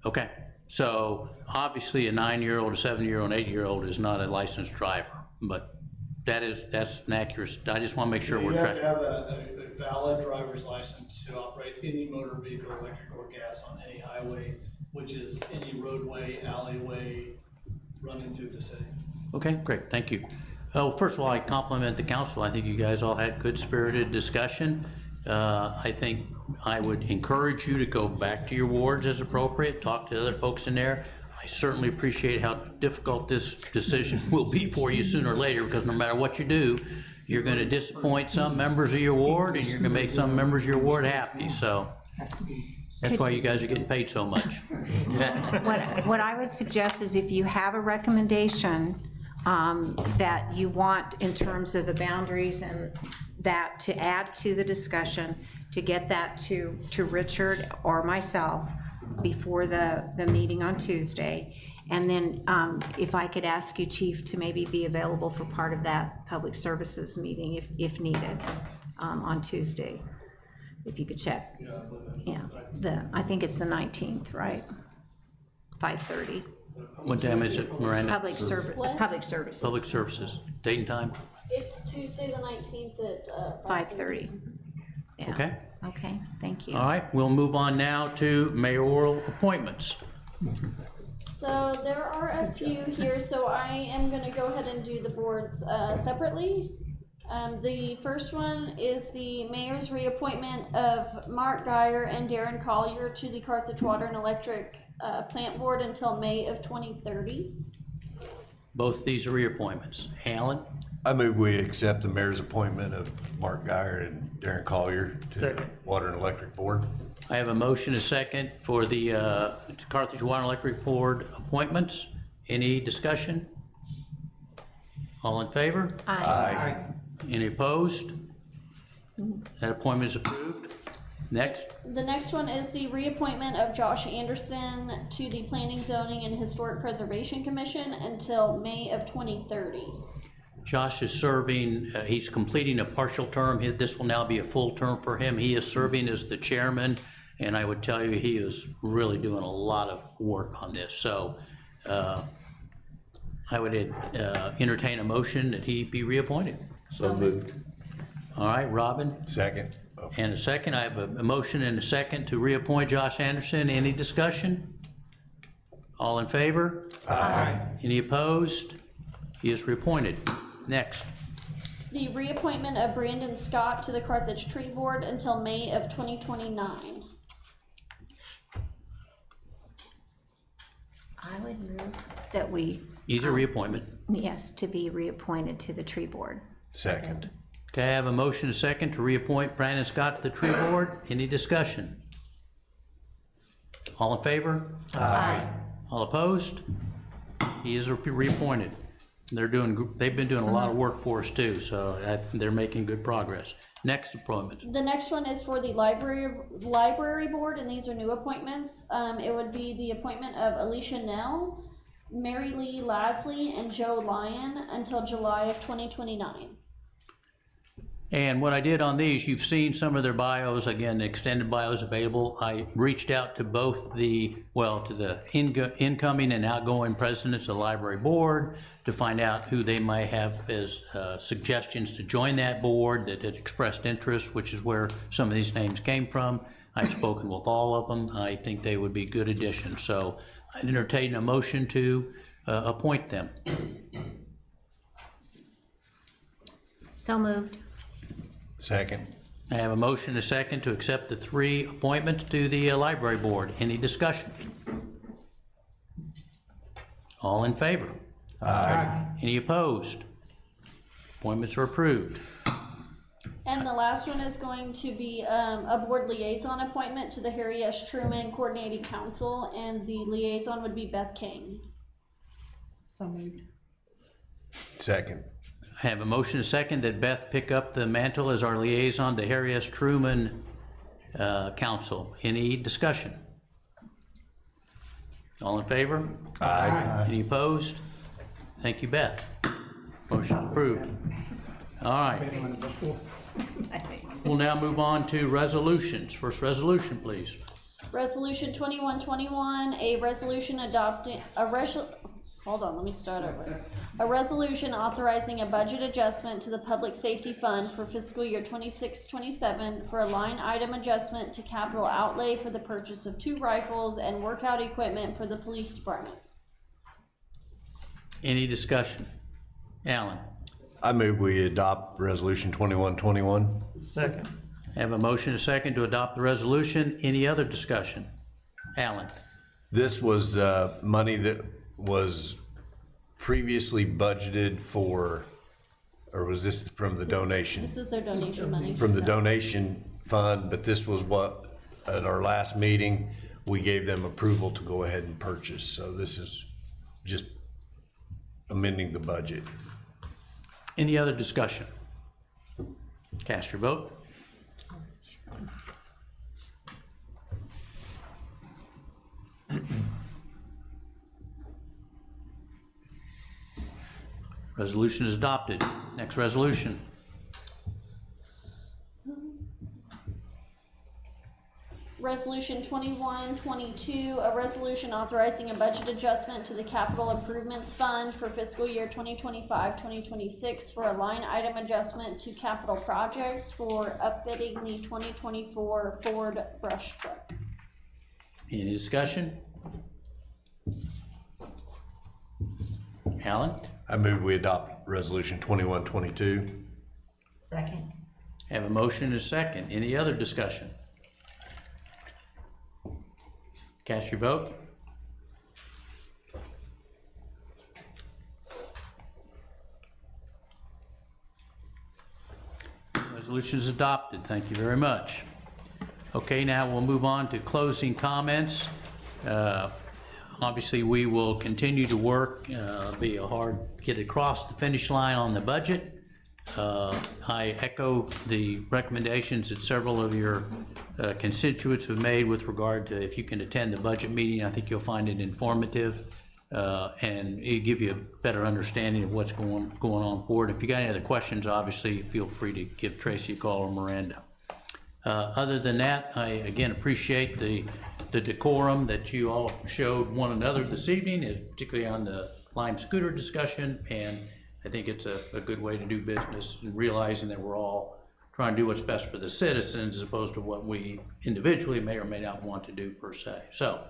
Speaker 1: Okay, so obviously a 9-year-old, a 7-year-old, an 8-year-old is not a licensed driver, but that's an accurate, I just want to make sure we're
Speaker 18: You have
Speaker 1: tracking.
Speaker 18: to have a valid driver's license to operate any motor vehicle, electric or gas, on any highway, which is any roadway, alleyway running through the city.
Speaker 1: Okay, great, thank you. Oh, first of all, I compliment the council. I think you guys all had good spirited discussion. I think I would encourage you to go back to your wards as appropriate, talk to other folks in there. I certainly appreciate how difficult this decision will be for you sooner or later, because no matter what you do, you're gonna disappoint some members of your ward, and you're gonna make some members of your ward happy, so that's why you guys are getting paid so much.
Speaker 5: What I would suggest is if you have a recommendation that you want in terms of the boundaries and that to add to the discussion, to get that to Richard or myself before the meeting on Tuesday. And then if I could ask you, Chief, to maybe be available for part of that public services meeting if needed on Tuesday, if you could check. Yeah, I think it's the 19th, right? 5:30.
Speaker 1: What time is it, Miranda?
Speaker 5: Public services.
Speaker 1: Public services, date and time?
Speaker 3: It's Tuesday the 19th at
Speaker 5: 5:30. Yeah.
Speaker 1: Okay.
Speaker 5: Okay, thank you.
Speaker 1: All right, we'll move on now to mayoral appointments.
Speaker 3: So there are a few here, so I am gonna go ahead and do the boards separately. The first one is the mayor's reappointment of Mark Geyer and Darren Collier to the Carthage Water and Electric Plant Board until May of 2030.
Speaker 1: Both of these are reappointments. Alan?
Speaker 8: I move we accept the mayor's appointment of Mark Geyer and Darren Collier to the
Speaker 11: Second.
Speaker 8: Water and Electric Board.
Speaker 1: I have a motion, a second, for the Carthage Water and Electric Board appointments. Any discussion? All in favor?
Speaker 8: Aye.
Speaker 1: Any opposed? That appointment is approved. Next,
Speaker 3: The next one is the reappointment of Josh Anderson to the Planning, Zoning, and Historic Preservation Commission until May of 2030.
Speaker 1: Josh is serving, he's completing a partial term. This will now be a full term for him. He is serving as the chairman, and I would tell you, he is really doing a lot of work on this. So I would entertain a motion that he be reappointed.
Speaker 10: So moved.
Speaker 1: All right, Robin?
Speaker 8: Second.
Speaker 1: And a second, I have a motion and a second to reappoint Josh Anderson. Any discussion? All in favor?
Speaker 8: Aye.
Speaker 1: Any opposed? He is reappointed. Next,
Speaker 3: The reappointment of Brandon Scott to the Carthage Tree Board until May of 2029.
Speaker 5: I would move that we,
Speaker 1: he's a reappointment.
Speaker 5: yes, to be reappointed to the tree board.
Speaker 8: Second.
Speaker 1: Okay, I have a motion, a second, to reappoint Brandon Scott to the tree board. Any discussion? All in favor?
Speaker 5: Aye.
Speaker 1: All opposed? He is reappointed. They've been doing a lot of work for us too, so they're making good progress. Next appointment.
Speaker 3: The next one is for the library board, and these are new appointments. It would be the appointment of Alicia Nell, Mary Lee Lasley, and Joe Lyon until July of 2029.
Speaker 1: And what I did on these, you've seen some of their bios, again, extended bios available. I reached out to both to the incoming and outgoing presidents of the library board to find out who they might have as suggestions to join that board that had expressed interest, which is where some of these names came from. I've spoken with all of them. I think they would be good additions. So I'd entertain a motion to appoint them.
Speaker 5: So moved.
Speaker 8: Second.
Speaker 1: I have a motion, a second, to accept the 3 appointments to the library board. Any discussion? All in favor?
Speaker 8: Aye.
Speaker 1: Any opposed? Appointments are approved.
Speaker 3: And the last one is going to be a board liaison appointment to the Harry S. Truman Coordinating Council, and the liaison would be Beth King.
Speaker 15: So moved.
Speaker 8: Second.
Speaker 1: I have a motion and a second that Beth pick up the mantle as our liaison to Harry S. Truman Council. Any discussion? All in favor?
Speaker 8: Aye.
Speaker 1: Any opposed? Thank you, Beth. Motion approved. All right. We'll now move on to resolutions. First resolution, please.
Speaker 3: Resolution 2121, a resolution adopting, hold on, let me start over. A resolution authorizing a budget adjustment to the Public Safety Fund for fiscal year 26-27 for a line item adjustment to capital outlay for the purchase of 2 rifles and workout equipment for the police department.
Speaker 1: Any discussion? Alan?
Speaker 8: I move we adopt Resolution 2121.
Speaker 11: Second.
Speaker 1: I have a motion and a second to adopt the resolution. Any other discussion? Alan?
Speaker 8: This was money that was previously budgeted for, or was this from the donation?
Speaker 3: This is their donation money.
Speaker 8: From the donation fund, but this was what, at our last meeting, we gave them approval to go ahead and purchase. So this is just amending the budget.
Speaker 1: Any other discussion? Cast your vote. Resolution is adopted. Next resolution.
Speaker 3: Resolution 2122, a resolution authorizing a budget adjustment to the Capital Improvements Fund for fiscal year 2025-2026 for a line item adjustment to capital projects for upfitting the 2024 Ford brush truck.
Speaker 1: Any discussion? Alan?
Speaker 8: I move we adopt Resolution 2122.
Speaker 13: Second.
Speaker 1: Have a motion and a second. Any other discussion? Cast your vote. Resolution is adopted. Thank you very much. Okay, now we'll move on to closing comments. Obviously, we will continue to work, be a hard get across the finish line on the budget. I echo the recommendations that several of your constituents have made with regard to if you can attend the budget meeting. I think you'll find it informative and it'll give you a better understanding of what's going on forward. If you got any other questions, obviously feel free to give Tracy a call or Miranda. Other than that, I again appreciate the decorum that you all showed one another this evening, particularly on the Lime scooter discussion, and I think it's a good way to do business and realizing that we're all trying to do what's best for the citizens as opposed to what we individually may or may not want to do per se. So,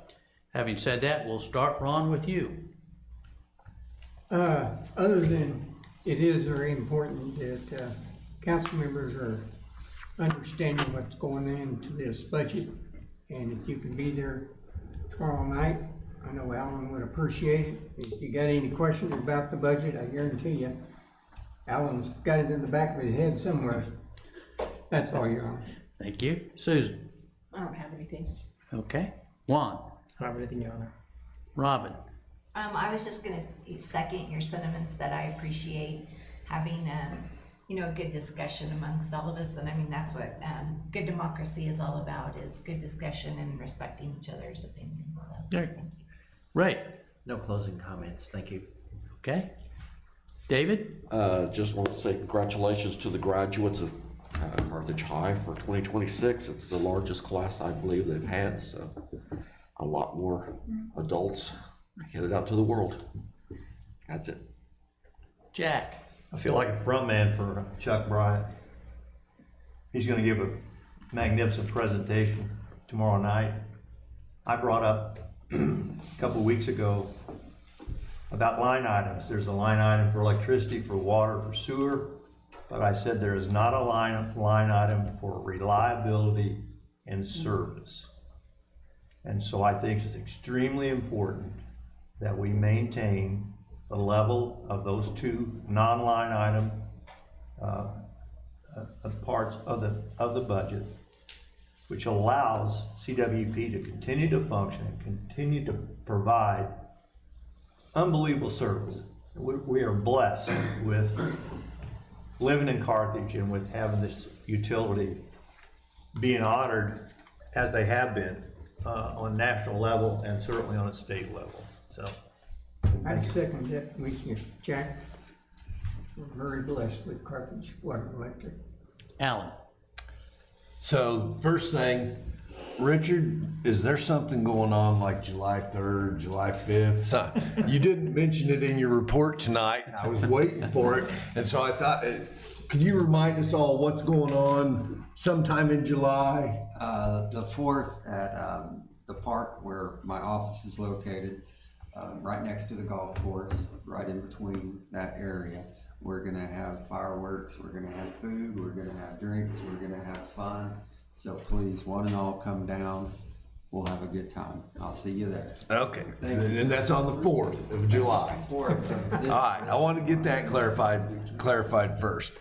Speaker 1: having said that, we'll start, Ron, with you.
Speaker 9: Other than it is very important that council members are understanding what's going into this budget, and if you can be there tomorrow night, I know Alan would appreciate it. If you got any questions about the budget, I guarantee you, Alan's got it in the back of his head somewhere. That's all, Your Honor.
Speaker 1: Thank you. Susan?
Speaker 15: I don't have anything.
Speaker 1: Okay. Juan?
Speaker 11: I don't have anything, Your Honor.
Speaker 1: Robin?
Speaker 13: I was just gonna second your sentiments that I appreciate having, a good discussion amongst all of us. And I mean, that's what good democracy is all about, is good discussion and respecting each other's opinions. So,
Speaker 1: Thank you. Ray?
Speaker 16: No closing comments, thank you.
Speaker 1: Okay. David?
Speaker 10: Just want to say congratulations to the graduates of Carthage High for 2026. It's the largest class I believe they've had, so a lot more adults headed out to the world. That's it.
Speaker 1: Jack?
Speaker 14: I feel like a front man for Chuck Bryant. He's gonna give a magnificent presentation tomorrow night. I brought up a couple of weeks ago about line items. There's a line item for electricity, for water, for sewer, but I said there is not a line item for reliability and service. And so I think it's extremely important that we maintain the level of those two non-line item parts of the budget, which allows CWP to continue to function and continue to provide unbelievable service. We are blessed with living in Carthage and with having this utility being honored as they have been on national level and certainly on a state level. So
Speaker 9: I'd second that, Commissioner Jack. We're very blessed with Carthage Water and Electric.
Speaker 1: Alan?
Speaker 8: So first thing, Richard, is there something going on like July 3rd, July 5th? So, you didn't mention it in your report tonight. I was waiting for it. And so I thought, can you remind us all what's going on sometime in July?
Speaker 17: The 4th at the park where my office is located, right next to the golf course, right in between that area. We're gonna have fireworks, we're gonna have food, we're gonna have drinks, we're gonna have fun. So please, one and all, come down. We'll have a good time. I'll see you there.
Speaker 8: Okay, and that's on the 4th of July.
Speaker 17: 4th.
Speaker 8: All right, I want to get that clarified first.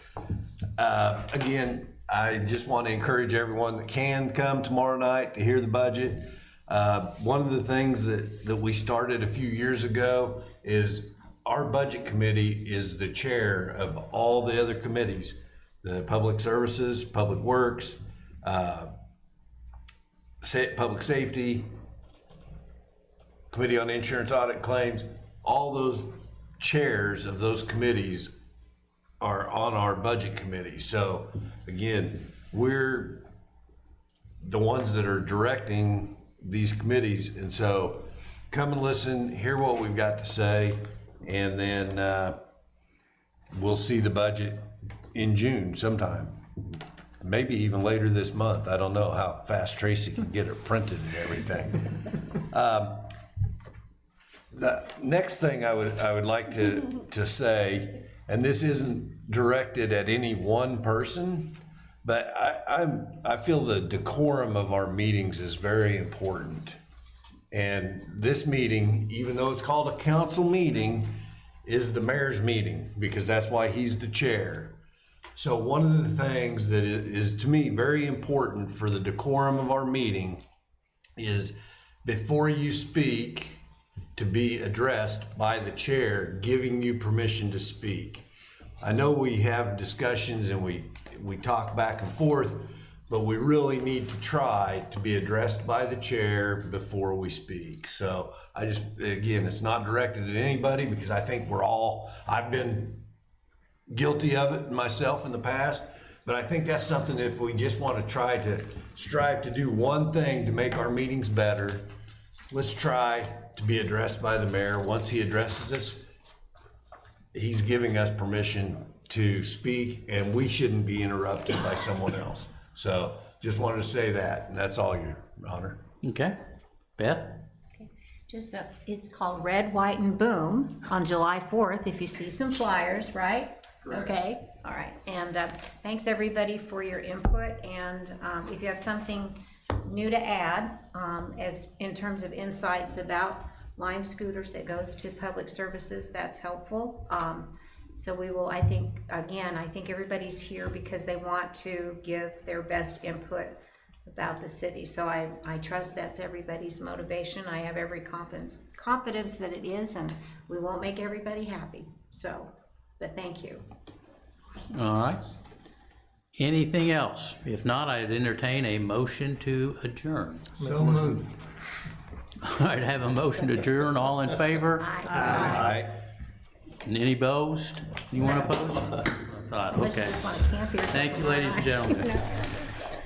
Speaker 8: Again, I just want to encourage everyone that can come tomorrow night to hear the budget. One of the things that we started a few years ago is our budget committee is the chair of all the other committees, the Public Services, Public Works, Public Safety, Committee on Insurance Audit Claims. All those chairs of those committees are on our budget committee. So again, we're the ones that are directing these committees. And so come and listen, hear what we've got to say, and then we'll see the budget in June sometime. Maybe even later this month. I don't know how fast Tracy can get it printed and everything. The next thing I would like to say, and this isn't directed at any one person, but I feel the decorum of our meetings is very important. And this meeting, even though it's called a council meeting, is the mayor's meeting because that's why he's the chair. So one of the things that is to me very important for the decorum of our meeting is before you speak, to be addressed by the chair, giving you permission to speak. I know we have discussions and we talk back and forth, but we really need to try to be addressed by the chair before we speak. So I just, again, it's not directed at anybody because I think I've been guilty of it myself in the past, but I think that's something if we just want to try to strive to do one thing to make our meetings better, let's try to be addressed by the mayor. Once he addresses us, he's giving us permission to speak and we shouldn't be interrupted by someone else. So just wanted to say that, and that's all, Your Honor.
Speaker 1: Okay. Beth?
Speaker 5: Just, it's called Red, White, and Boom on July 4th, if you see some flyers, right?
Speaker 8: Correct.
Speaker 5: Okay, all right. And thanks, everybody, for your input. And if you have something new to add, as in terms of insights about Lime scooters that goes to Public Services, that's helpful. So we will, I think everybody's here because they want to give their best input about the city. So I trust that's everybody's motivation. I have every confidence that it is, and we won't make everybody happy. So, but thank you.
Speaker 1: All right. Anything else? If not, I'd entertain a motion to adjourn.
Speaker 9: So moved.
Speaker 1: All right, have a motion to adjourn. All in favor?
Speaker 8: Aye.
Speaker 1: And any opposed? You want to oppose? I thought,
Speaker 5: Unless you
Speaker 1: okay.
Speaker 5: just want to camp here.
Speaker 1: Thank you, ladies and gentlemen.